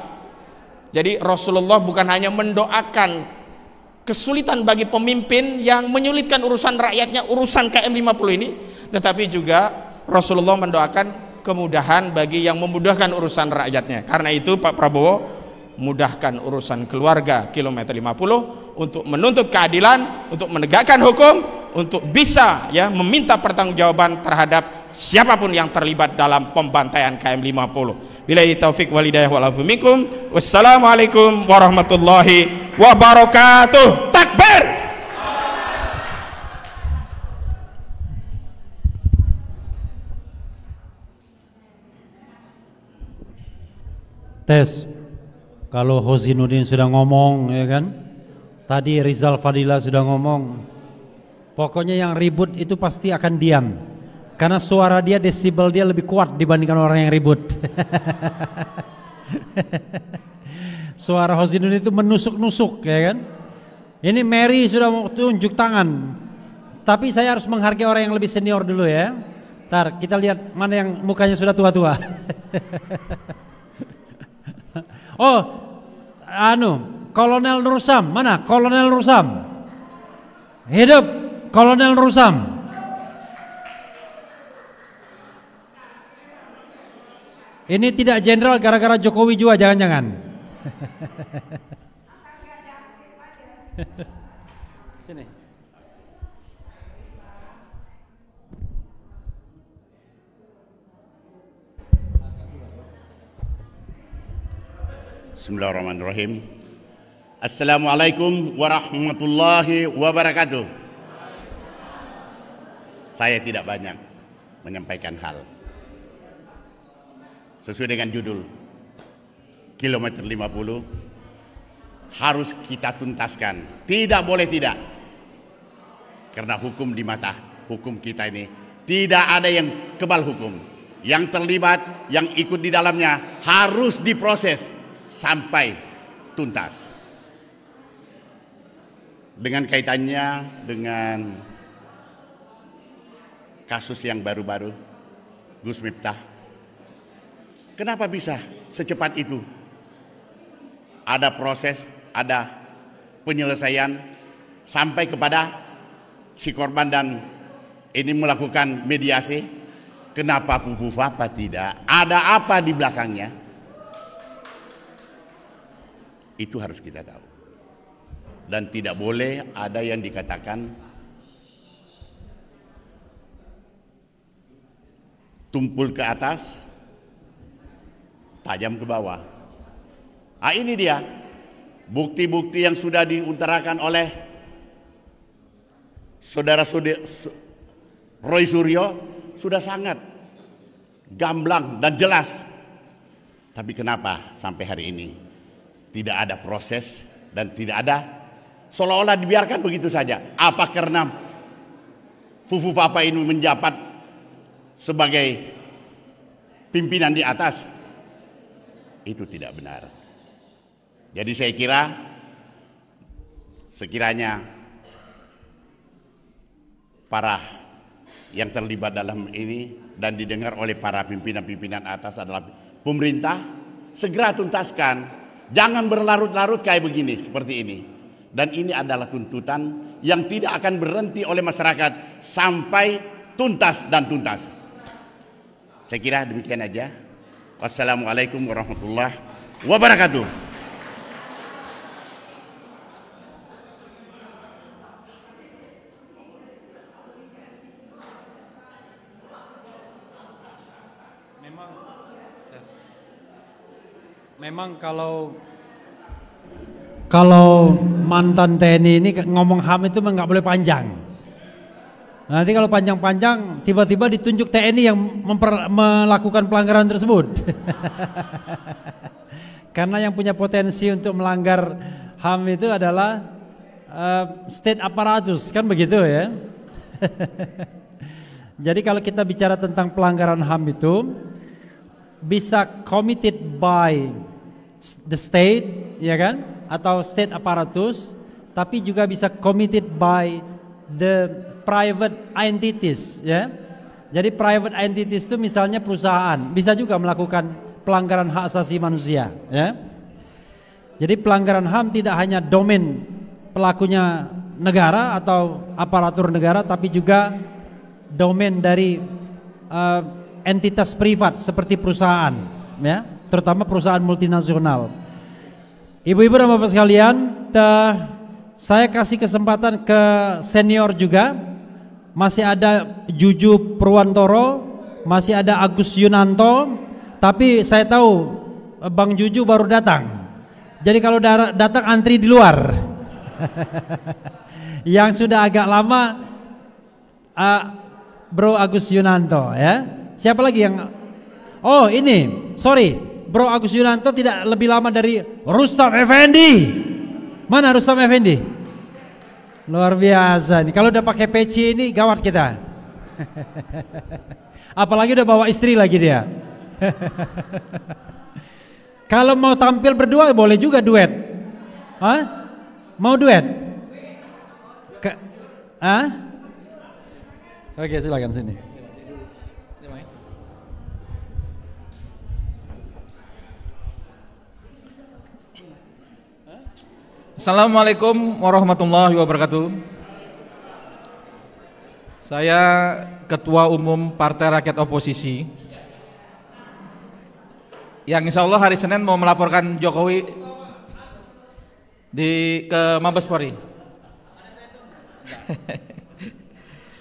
Jadi Rasulullah bukan hanya mendoakan kesulitan bagi pemimpin yang menyulitkan urusan rakyatnya, urusan KM50 ini, tetapi juga Rasulullah mendoakan kemudahan bagi yang memudahkan urusan rakyatnya. Karena itu Pak Prabowo, mudahkan urusan keluarga kilometer 50 untuk menuntut keadilan, untuk menegakkan hukum, untuk bisa ya meminta pertanggungjawaban terhadap siapapun yang terlibat dalam pembantaian KM50. Billahi taufik wal hidayah wal afu minkum. Wassalamualaikum warahmatullahi wabarakatuh. Takbir. Tes. Kalau Hosinuddin sudah ngomong, ya kan? Tadi Rizal Fadila sudah ngomong. Pokoknya yang ribut itu pasti akan diam. Karena suara dia, desibel dia lebih kuat dibandingkan orang yang ribut. Suara Hosinuddin itu menusuk-nusuk, ya kan? Ini Mary sudah mau tunjuk tangan. Tapi saya harus menghargai orang yang lebih senior dulu ya. Ntar kita lihat mana yang mukanya sudah tua-tua. Oh, Kolonel Nursam, mana Kolonel Nursam? Hidup Kolonel Nursam. Ini tidak jenderal gara-gara Jokowi juga, jangan-jangan. Sini. Bismillahirrahmanirrahim. Assalamualaikum warahmatullahi wabarakatuh. Saya tidak banyak menyampaikan hal. Sesuai dengan judul Kilometer 50 harus kita tuntaskan. Tidak boleh tidak. Karena hukum di mata hukum kita ini tidak ada yang kebal hukum. Yang terlibat, yang ikut di dalamnya harus diproses sampai tuntas. Dengan kaitannya dengan kasus yang baru-baru Gus Miftah, kenapa bisa secepat itu? Ada proses, ada penyelesaian sampai kepada si korban dan ini melakukan mediasi. Kenapa pupuf apa tidak? Ada apa di belakangnya? Itu harus kita tahu. Dan tidak boleh ada yang dikatakan tumpul ke atas, tajam ke bawah. Ah, ini dia bukti-bukti yang sudah diutarakan oleh saudara Roy Suryo sudah sangat gamblang dan jelas. Tapi kenapa sampai hari ini tidak ada proses dan tidak ada, seolah-olah dibiarkan begitu saja? Apa karena Fufu Papa ini menjabat sebagai pimpinan di atas? Itu tidak benar. Jadi saya kira sekiranya para yang terlibat dalam ini dan didengar oleh para pimpinan-pimpinan atas adalah pemerintah, segera tuntaskan, jangan berlarut-larut kayak begini, seperti ini. Dan ini adalah tuntutan yang tidak akan berhenti oleh masyarakat sampai tuntas dan tuntas. Saya kira demikian aja. Wassalamualaikum warahmatullahi wabarakatuh. Memang kalau mantan TNI ini ngomong HAM itu nggak boleh panjang. Nanti kalau panjang-panjang tiba-tiba ditunjuk TNI yang melakukan pelanggaran tersebut. Karena yang punya potensi untuk melanggar HAM itu adalah state apparatus, kan begitu ya. Jadi kalau kita bicara tentang pelanggaran HAM itu bisa committed by the state, ya kan, atau state apparatus, tapi juga bisa committed by the private entities, ya. Jadi private entities itu misalnya perusahaan bisa juga melakukan pelanggaran hak asasi manusia, ya. Jadi pelanggaran HAM tidak hanya domain pelakunya negara atau aparatur negara, tapi juga domain dari entitas privat seperti perusahaan, ya, terutama perusahaan multinasional. Ibu-ibu dan bapak sekalian, saya kasih kesempatan ke senior juga. Masih ada Juju Purwantoro, masih ada Agus Yunanto, tapi saya tahu Bang Juju baru datang. Jadi kalau datang antri di luar. Yang sudah agak lama Bro Agus Yunanto, ya. Siapa lagi yang? Oh ini, sorry, Bro Agus Yunanto tidak lebih lama dari Rustam Effendi. Mana Rustam Effendi? Luar biasa nih. Kalau udah pakai peci ini gawat kita. Apalagi udah bawa istri lagi dia. Kalau mau tampil berdua boleh juga duet. Hah? Mau duet? Oke, silakan sini. Assalamualaikum warahmatullahi wabarakatuh. Saya Ketua Umum Partai Rakyat Oposisi yang insya Allah hari Senin mau melaporkan Jokowi ke Mabes Polri.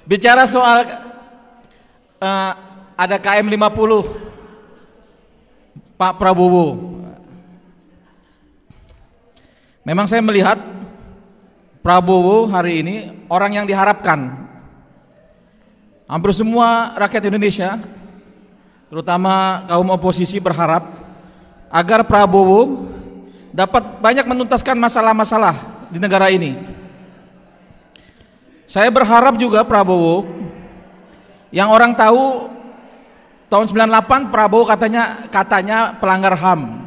Bicara soal ada KM 50 Pak Prabowo. Memang saya melihat Prabowo hari ini orang yang diharapkan. Hampir semua rakyat Indonesia, terutama kaum oposisi, berharap agar Prabowo dapat banyak menuntaskan masalah-masalah di negara ini. Saya berharap juga Prabowo, yang orang tahu tahun 98 Prabowo katanya pelanggar HAM.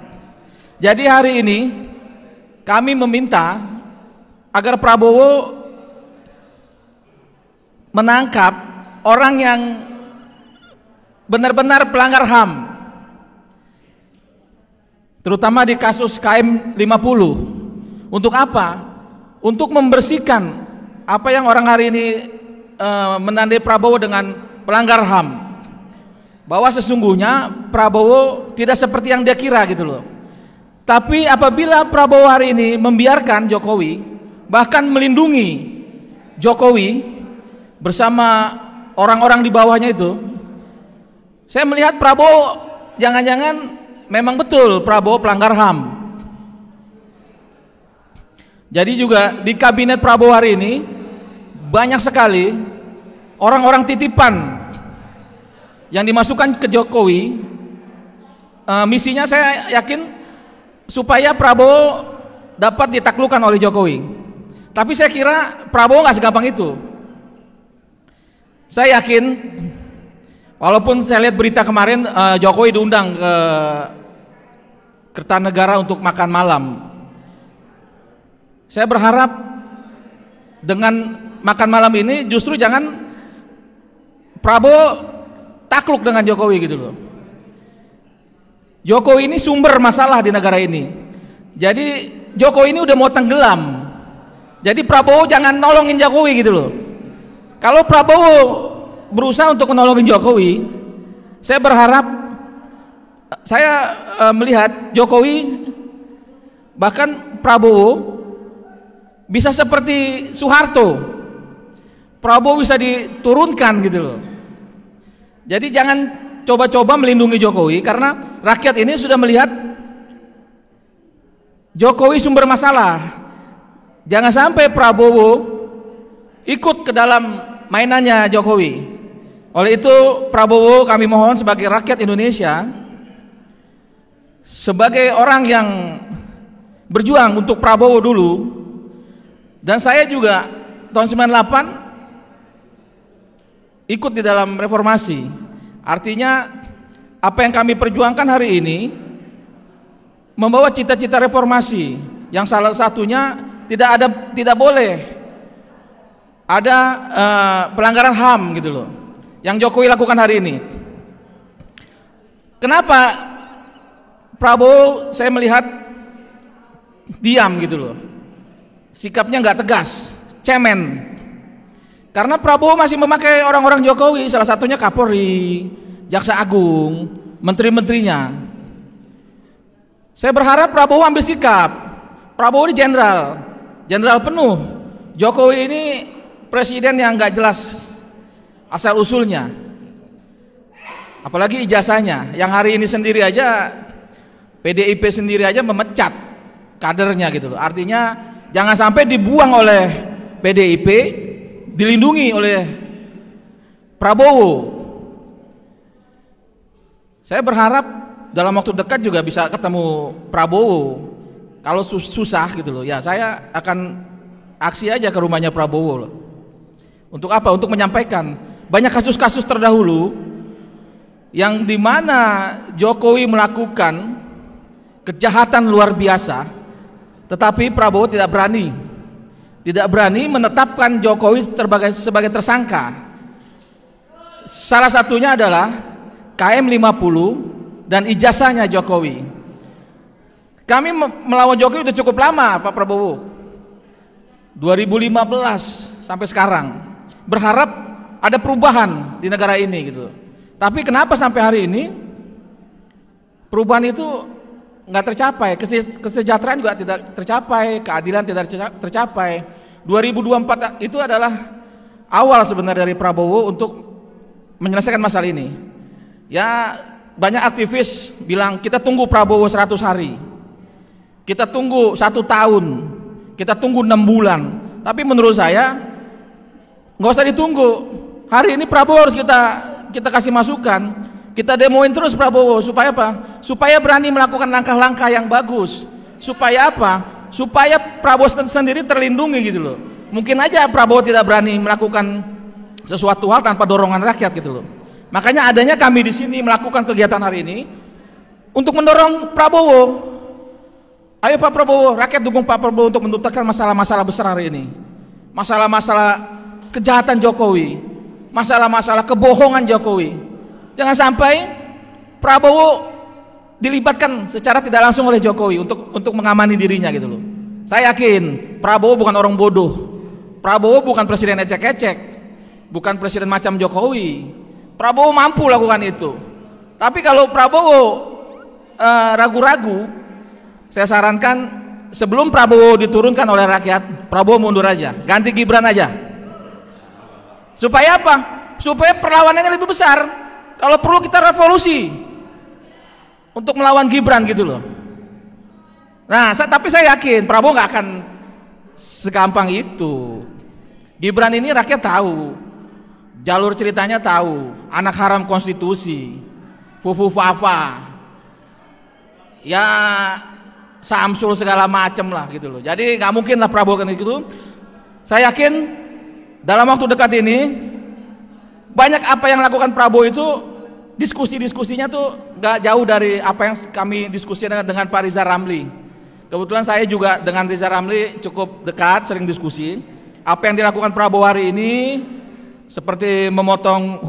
Jadi hari ini kami meminta agar Prabowo menangkap orang yang benar-benar pelanggar HAM, terutama di kasus KM 50. Untuk apa? Untuk membersihkan apa yang orang hari ini menandai Prabowo dengan pelanggar HAM, bahwa sesungguhnya Prabowo tidak seperti yang dia kira gitu loh. Tapi apabila Prabowo hari ini membiarkan Jokowi, bahkan melindungi Jokowi bersama orang-orang di bawahnya itu, saya melihat Prabowo jangan-jangan memang betul Prabowo pelanggar HAM. Jadi juga di kabinet Prabowo hari ini banyak sekali orang-orang titipan yang dimasukkan ke Jokowi, misinya saya yakin supaya Prabowo dapat ditaklukkan oleh Jokowi. Tapi saya kira Prabowo nggak segampang itu. Saya yakin, walaupun saya lihat berita kemarin Jokowi diundang ke Kertanegara untuk makan malam. Saya berharap dengan makan malam ini justru jangan Prabowo takluk dengan Jokowi gitu loh. Jokowi ini sumber masalah di negara ini. Jadi Jokowi ini udah mau tenggelam. Jadi Prabowo jangan nolongin Jokowi gitu loh. Kalau Prabowo berusaha untuk menolongin Jokowi, saya berharap, saya melihat Jokowi, bahkan Prabowo bisa seperti Soeharto. Prabowo bisa diturunkan gitu loh. Jadi jangan coba-coba melindungi Jokowi, karena rakyat ini sudah melihat Jokowi sumber masalah. Jangan sampai Prabowo ikut ke dalam mainannya Jokowi. Oleh itu Prabowo, kami mohon sebagai rakyat Indonesia, sebagai orang yang berjuang untuk Prabowo dulu, dan saya juga tahun 98 ikut di dalam reformasi. Artinya apa yang kami perjuangkan hari ini membawa cita-cita reformasi, yang salah satunya tidak boleh ada pelanggaran HAM gitu loh, yang Jokowi lakukan hari ini. Kenapa Prabowo saya melihat diam gitu loh, sikapnya nggak tegas, cemen? Karena Prabowo masih memakai orang-orang Jokowi, salah satunya Kapolri, Jaksa Agung, menteri-menterinya. Saya berharap Prabowo ambil sikap. Prabowo ini jenderal penuh. Jokowi ini presiden yang nggak jelas asal usulnya, apalagi ijazahnya. Yang hari ini sendiri aja, PDIP sendiri aja memecat kadernya gitu loh. Artinya jangan sampai dibuang oleh PDIP, dilindungi oleh Prabowo. Saya berharap dalam waktu dekat juga bisa ketemu Prabowo. Kalau susah gitu loh, ya saya akan aksi aja ke rumahnya Prabowo loh. Untuk apa? Untuk menyampaikan banyak kasus-kasus terdahulu yang dimana Jokowi melakukan kejahatan luar biasa, tetapi Prabowo tidak berani menetapkan Jokowi sebagai tersangka. Salah satunya adalah KM 50 dan ijazahnya Jokowi. Kami melawan Jokowi udah cukup lama, Pak Prabowo, 2015 sampai sekarang, berharap ada perubahan di negara ini gitu. Tapi kenapa sampai hari ini perubahan itu nggak tercapai? Kesejahteraan juga tidak tercapai, keadilan tidak tercapai. 2024 itu adalah awal sebenarnya dari Prabowo untuk menyelesaikan masalah ini. Ya, banyak aktivis bilang kita tunggu Prabowo 100 hari, kita tunggu 1 tahun, kita tunggu 6 bulan. Tapi menurut saya nggak usah ditunggu. Hari ini Prabowo harus kita kasih masukan, kita demoin terus Prabowo. Supaya apa? Supaya berani melakukan langkah-langkah yang bagus. Supaya apa? Supaya Prabowo sendiri terlindungi gitu loh. Mungkin aja Prabowo tidak berani melakukan sesuatu hal tanpa dorongan rakyat gitu loh. Makanya adanya kami di sini melakukan kegiatan hari ini untuk mendorong Prabowo. Ayo Pak Prabowo, rakyat dukung Pak Prabowo untuk menuntaskan masalah-masalah besar hari ini. Masalah-masalah kejahatan Jokowi, masalah-masalah kebohongan Jokowi. Jangan sampai Prabowo dilibatkan secara tidak langsung oleh Jokowi untuk mengamani dirinya gitu loh. Saya yakin Prabowo bukan orang bodoh. Prabowo bukan presiden ecek-ecek, bukan presiden macam Jokowi. Prabowo mampu lakukan itu. Tapi kalau Prabowo ragu-ragu, saya sarankan sebelum Prabowo diturunkan oleh rakyat, Prabowo mundur aja, ganti Gibran aja. Supaya apa? Supaya perlawanannya lebih besar. Kalau perlu kita revolusi untuk melawan Gibran gitu loh. Nah, tapi saya yakin Prabowo nggak akan segampang itu. Gibran ini rakyat tahu, jalur ceritanya tahu, anak haram konstitusi, fufu fafa, ya Samsul segala macem lah gitu loh. Jadi nggak mungkin lah Prabowo kan gitu. Saya yakin dalam waktu dekat ini banyak apa yang lakukan Prabowo itu diskusinya tuh nggak jauh dari apa yang kami diskusikan dengan Pak Riza Ramli. Kebetulan saya juga dengan Riza Ramli cukup dekat, sering diskusi. Apa yang dilakukan Prabowo hari ini seperti memotong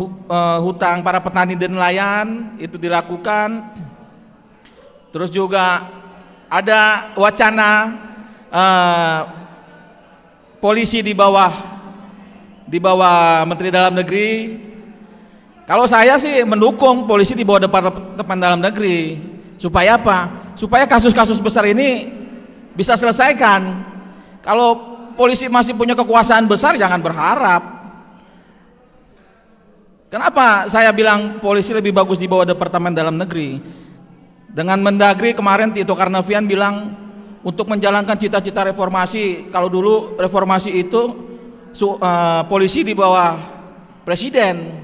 hutang para petani dan nelayan itu dilakukan. Terus juga ada wacana polisi di bawah Menteri Dalam Negeri. Kalau saya sih mendukung polisi di bawah Departemen Dalam Negeri. Supaya apa? Supaya kasus-kasus besar ini bisa selesaikan. Kalau polisi masih punya kekuasaan besar, jangan berharap. Kenapa saya bilang polisi lebih bagus di bawah Departemen Dalam Negeri? Dengan Mendagri kemarin Tito Karnavian bilang untuk menjalankan cita-cita reformasi. Kalau dulu reformasi itu polisi di bawah presiden.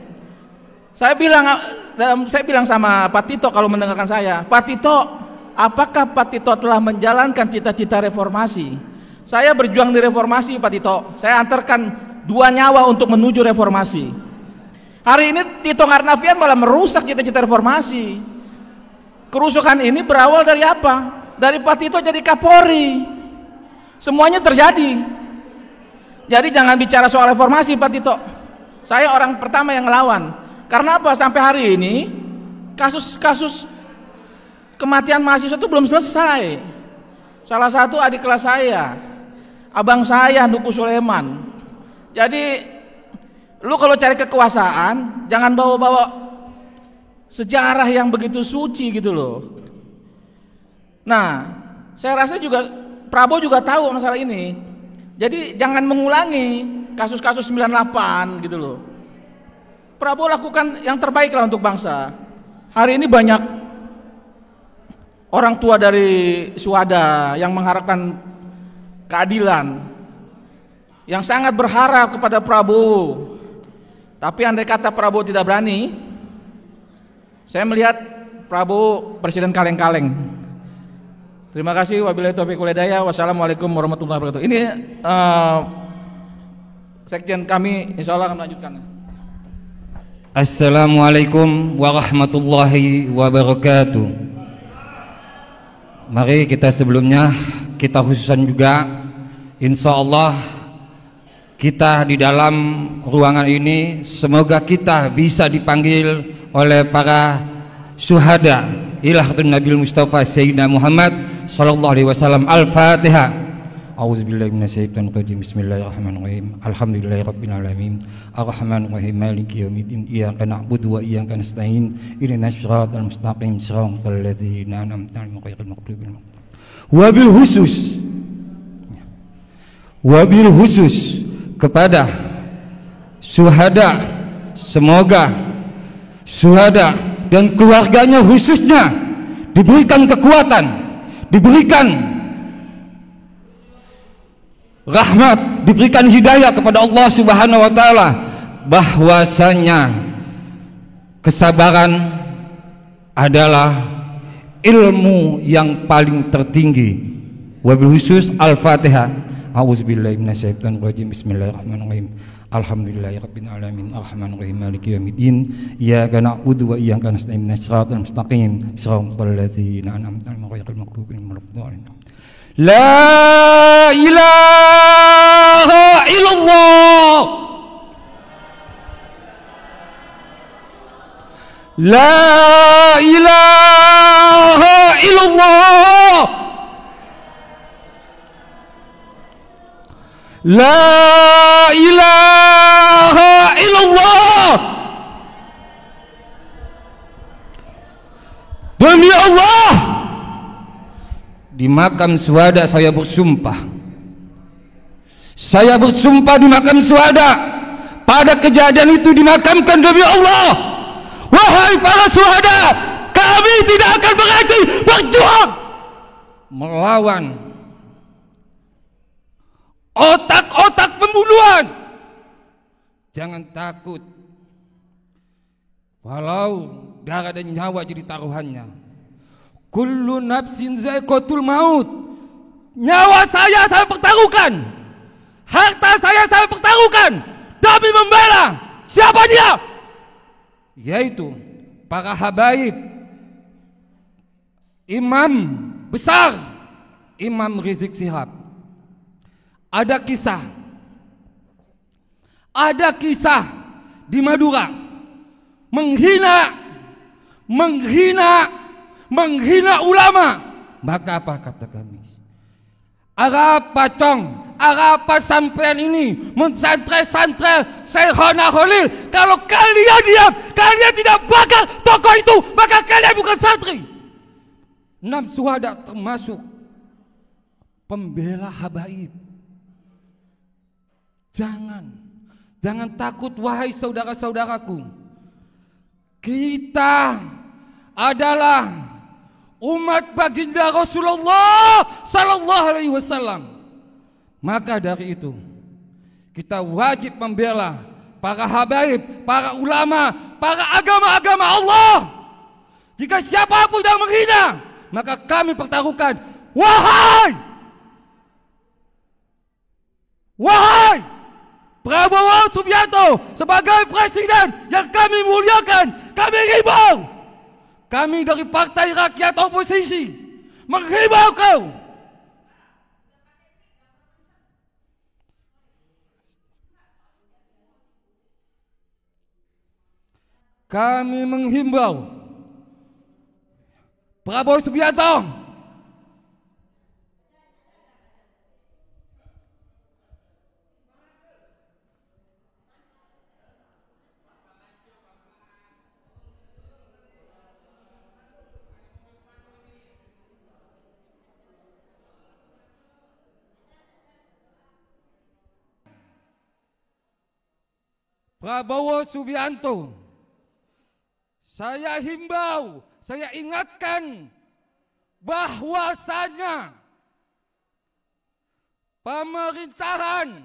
Saya bilang sama Pak Tito kalau mendengarkan saya, Pak Tito, apakah Pak Tito telah menjalankan cita-cita reformasi? Saya berjuang di reformasi, Pak Tito. Saya antarkan 2 nyawa untuk menuju reformasi. Hari ini Tito Karnavian malah merusak cita-cita reformasi. Kerusukan ini berawal dari apa? Dari Pak Tito jadi Kapolri. Semuanya terjadi. Jadi jangan bicara soal reformasi, Pak Tito. Saya orang pertama yang ngelawan. Karena apa? Sampai hari ini kasus-kasus kematian mahasiswa itu belum selesai. Salah satu adik kelas saya, abang saya, Duku Sulaiman. Jadi lu kalau cari kekuasaan jangan bawa-bawa sejarah yang begitu suci gitu loh. Nah, saya rasa juga Prabowo juga tahu masalah ini. Jadi jangan mengulangi kasus-kasus 98 gitu loh. Prabowo lakukan yang terbaik lah untuk bangsa. Hari ini banyak orang tua dari Suhada yang mengharapkan keadilan, yang sangat berharap kepada Prabowo. Tapi andai kata Prabowo tidak berani, saya melihat Prabowo presiden kaleng-kaleng. Terima kasih. Wabillahi taufiq wal hidayah. Wassalamualaikum warahmatullahi wabarakatuh. Ini sekjen kami insya Allah akan melanjutkan. Assalamualaikum warahmatullahi wabarakatuh. Mari kita sebelumnya kita khususan juga insya Allah kita di dalam ruangan ini semoga kita bisa dipanggil oleh para syuhada ilahatun Nabi Mustafa Sayyidina Muhammad sallallahu alaihi wasallam. Al-Fatihah. A'udzubillahi minasyaitonir rajim. Bismillahirrahmanirrahim. Alhamdulillahirabbil alamin. Arrahmanirrahim. Maliki yaumiddin. Iyyaka na'budu wa iyyaka nasta'in. Ihdinas siratal mustaqim. Shiratal ladzina an'amta 'alaihim ghairil maghdubi 'alaihim. Wabil khusus kepada syuhada, semoga syuhada dan keluarganya khususnya diberikan kekuatan, diberikan rahmat, diberikan hidayah kepada Allah Subhanahu wa taala, bahwasanya kesabaran adalah ilmu yang paling tertinggi. Wabil khusus Al-Fatihah. A'udzubillahi minasyaitonir rajim. Bismillahirrahmanirrahim. Alhamdulillahirabbil alamin. Arrahmanirrahim. Maliki yaumiddin. Iyyaka na'budu wa iyyaka nasta'in. Ihdinas siratal mustaqim. Shiratal ladzina an'amta 'alaihim ghairil maghdubi 'alaihim waladdallin. La ilaha illallah. La ilaha illallah. La ilaha illallah. Demi Allah, di makam syuhada saya bersumpah. Saya bersumpah di makam syuhada. Pada kejadian itu dimakamkan demi Allah. Wahai para syuhada, kami tidak akan berhenti berjuang melawan otak-otak pembunuhan, Jangan takut. Walau darah dan nyawa jadi taruhannya. Kullu nafsin za'iqatul maut. Nyawa saya pertaruhkan. Harta saya pertaruhkan demi membela siapa dia? Yaitu para habaib, imam besar Imam Rizik Syihab. Ada kisah di Madura menghina ulama. Maka apa kata kami? Apa sampean ini mensantre-santre Syekhona Khalil? Kalau kalian diam, kalian tidak bakal tokoh itu, maka kalian bukan santri. 6 syuhada termasuk pembela habaib. Jangan takut wahai saudara-saudaraku. Kita adalah umat baginda Rasulullah sallallahu alaihi wasallam. Maka dari itu kita wajib membela para habaib, para ulama, para agama-agama Allah. Jika siapapun yang menghina, maka kami pertaruhkan, wahai Prabowo Subianto sebagai presiden yang kami muliakan, kami himbau, kami dari Partai Rakyat Oposisi menghimbau kau, kami menghimbau Prabowo Subianto saya himbau, saya ingatkan bahwasanya pemerintahan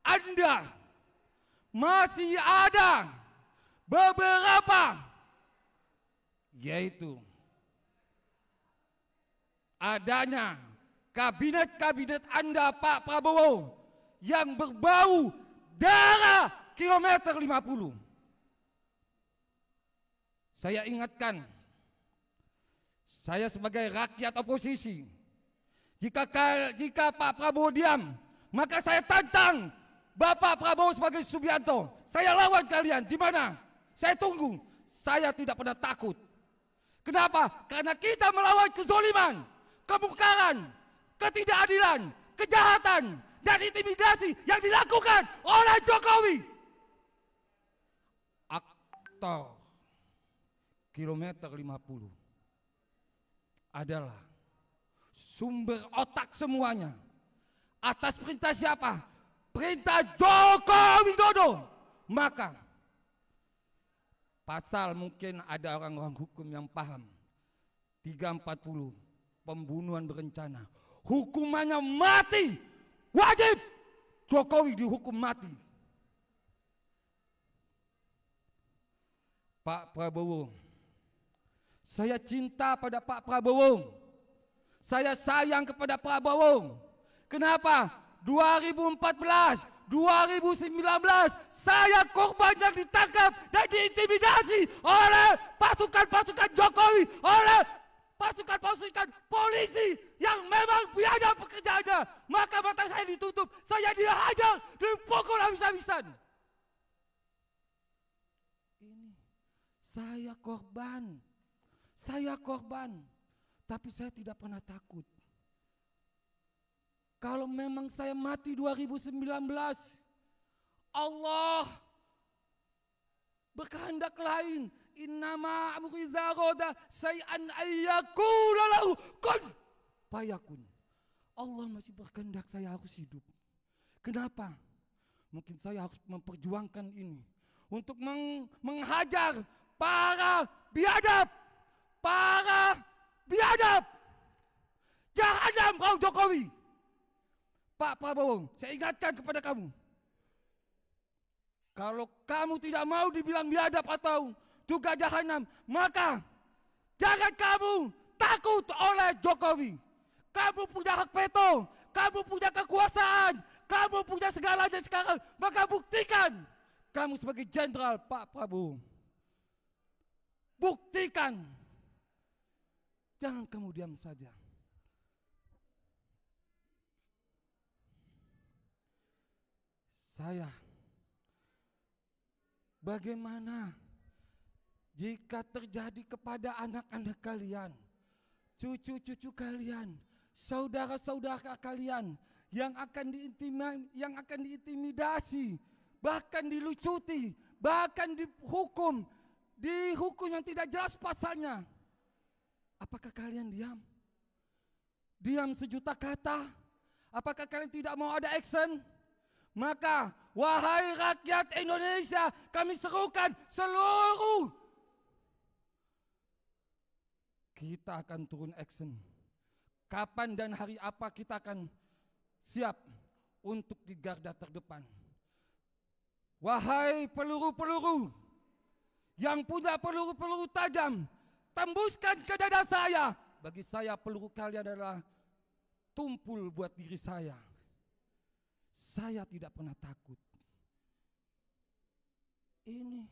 Anda masih ada beberapa, yaitu adanya kabinet-kabinet Anda Pak Prabowo yang berbau darah kilometer 50. Saya ingatkan, saya sebagai rakyat oposisi, jika Pak Prabowo diam, maka saya tantang Bapak Prabowo sebagai Subianto. Saya lawan kalian di mana? Saya tunggu. Saya tidak pernah takut. Kenapa? Karena kita melawan kezoliman, kemungkaran, ketidakadilan, kejahatan, dan intimidasi yang dilakukan oleh Jokowi. Aktor kilometer 50 adalah sumber otak semuanya. Atas perintah siapa? Perintah Joko Widodo. Maka pasal, mungkin ada orang-orang hukum yang paham, 340 pembunuhan berencana, hukumannya mati. Wajib Jokowi dihukum mati. Pak Prabowo, saya cinta pada Pak Prabowo. Saya sayang kepada Pak Prabowo. Kenapa? 2014, 2019 saya korban yang ditangkap dan diintimidasi oleh pasukan-pasukan Jokowi, oleh pasukan-pasukan polisi yang memang biadab pekerjaannya. Maka mata saya ditutup, saya dihajar, dipukul habis-habisan. Ini saya korban, tapi saya tidak pernah takut. Kalau memang saya mati 2019, Allah berkehendak lain. Innama amri idza arada syai'an ayyakula lahu kun fayakun. Allah masih berkehendak saya harus hidup. Kenapa? Mungkin saya harus memperjuangkan ini untuk menghajar para biadab. Jahanam kau Jokowi. Pak Prabowo, saya ingatkan kepada kamu. Kalau kamu tidak mau dibilang biadab atau juga jahanam, maka jangan kamu takut oleh Jokowi. Kamu punya hak veto, kamu punya kekuasaan, kamu punya segalanya sekarang. Maka buktikan kamu sebagai jenderal Pak Prabowo. Buktikan. Jangan kamu diam saja. Saya, bagaimana jika terjadi kepada anak-anak kalian, cucu-cucu kalian, saudara-saudara kalian yang akan diintimidasi, bahkan dilucuti, bahkan dihukum yang tidak jelas pasalnya. Apakah kalian diam? Diam sejuta kata? Apakah kalian tidak mau ada action? Maka wahai rakyat Indonesia, kami serukan seluruh, kita akan turun action. Kapan dan hari apa kita akan siap untuk di garda terdepan. Wahai peluru-peluru yang punya peluru-peluru tajam, tembuskan ke dada saya. Bagi saya peluru kalian adalah tumpul buat diri saya. Saya tidak pernah takut. Ini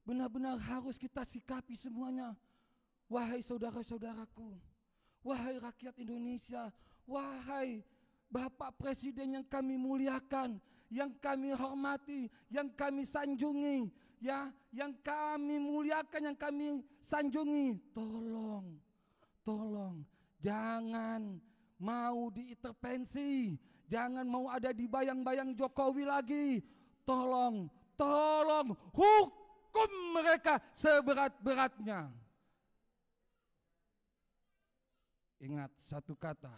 benar-benar harus kita sikapi semuanya. Wahai saudara-saudaraku, wahai rakyat Indonesia, wahai Bapak Presiden yang kami muliakan, yang kami hormati, yang kami sanjungi, ya, yang kami muliakan, yang kami sanjungi. Tolong, jangan mau diintervensi, jangan mau ada di bayang-bayang Jokowi lagi. Tolong hukum mereka seberat-beratnya. Ingat satu kata,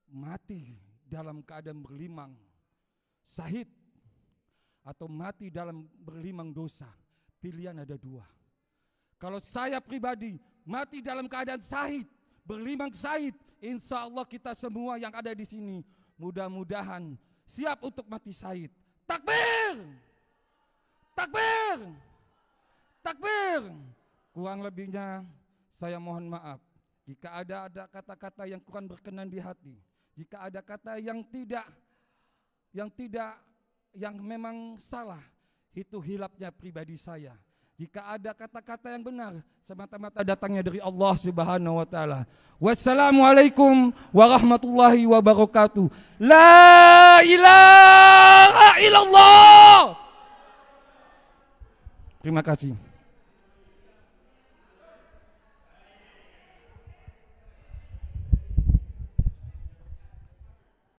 mati dalam keadaan berlimang syahid atau mati dalam berlimang dosa, pilihan ada dua. Kalau saya pribadi mati dalam keadaan syahid, berlimang syahid, insya Allah kita semua yang ada di sini mudah-mudahan siap untuk mati syahid. Takbir! Takbir! Takbir! Kurang lebihnya saya mohon maaf jika ada kata-kata yang kurang berkenan di hati, jika ada kata yang memang salah, itu hilapnya pribadi saya. Jika ada kata-kata yang benar, semata-mata datangnya dari Allah Subhanahu wa taala. Wassalamualaikum warahmatullahi wabarakatuh. La ilaha illallah. Terima kasih.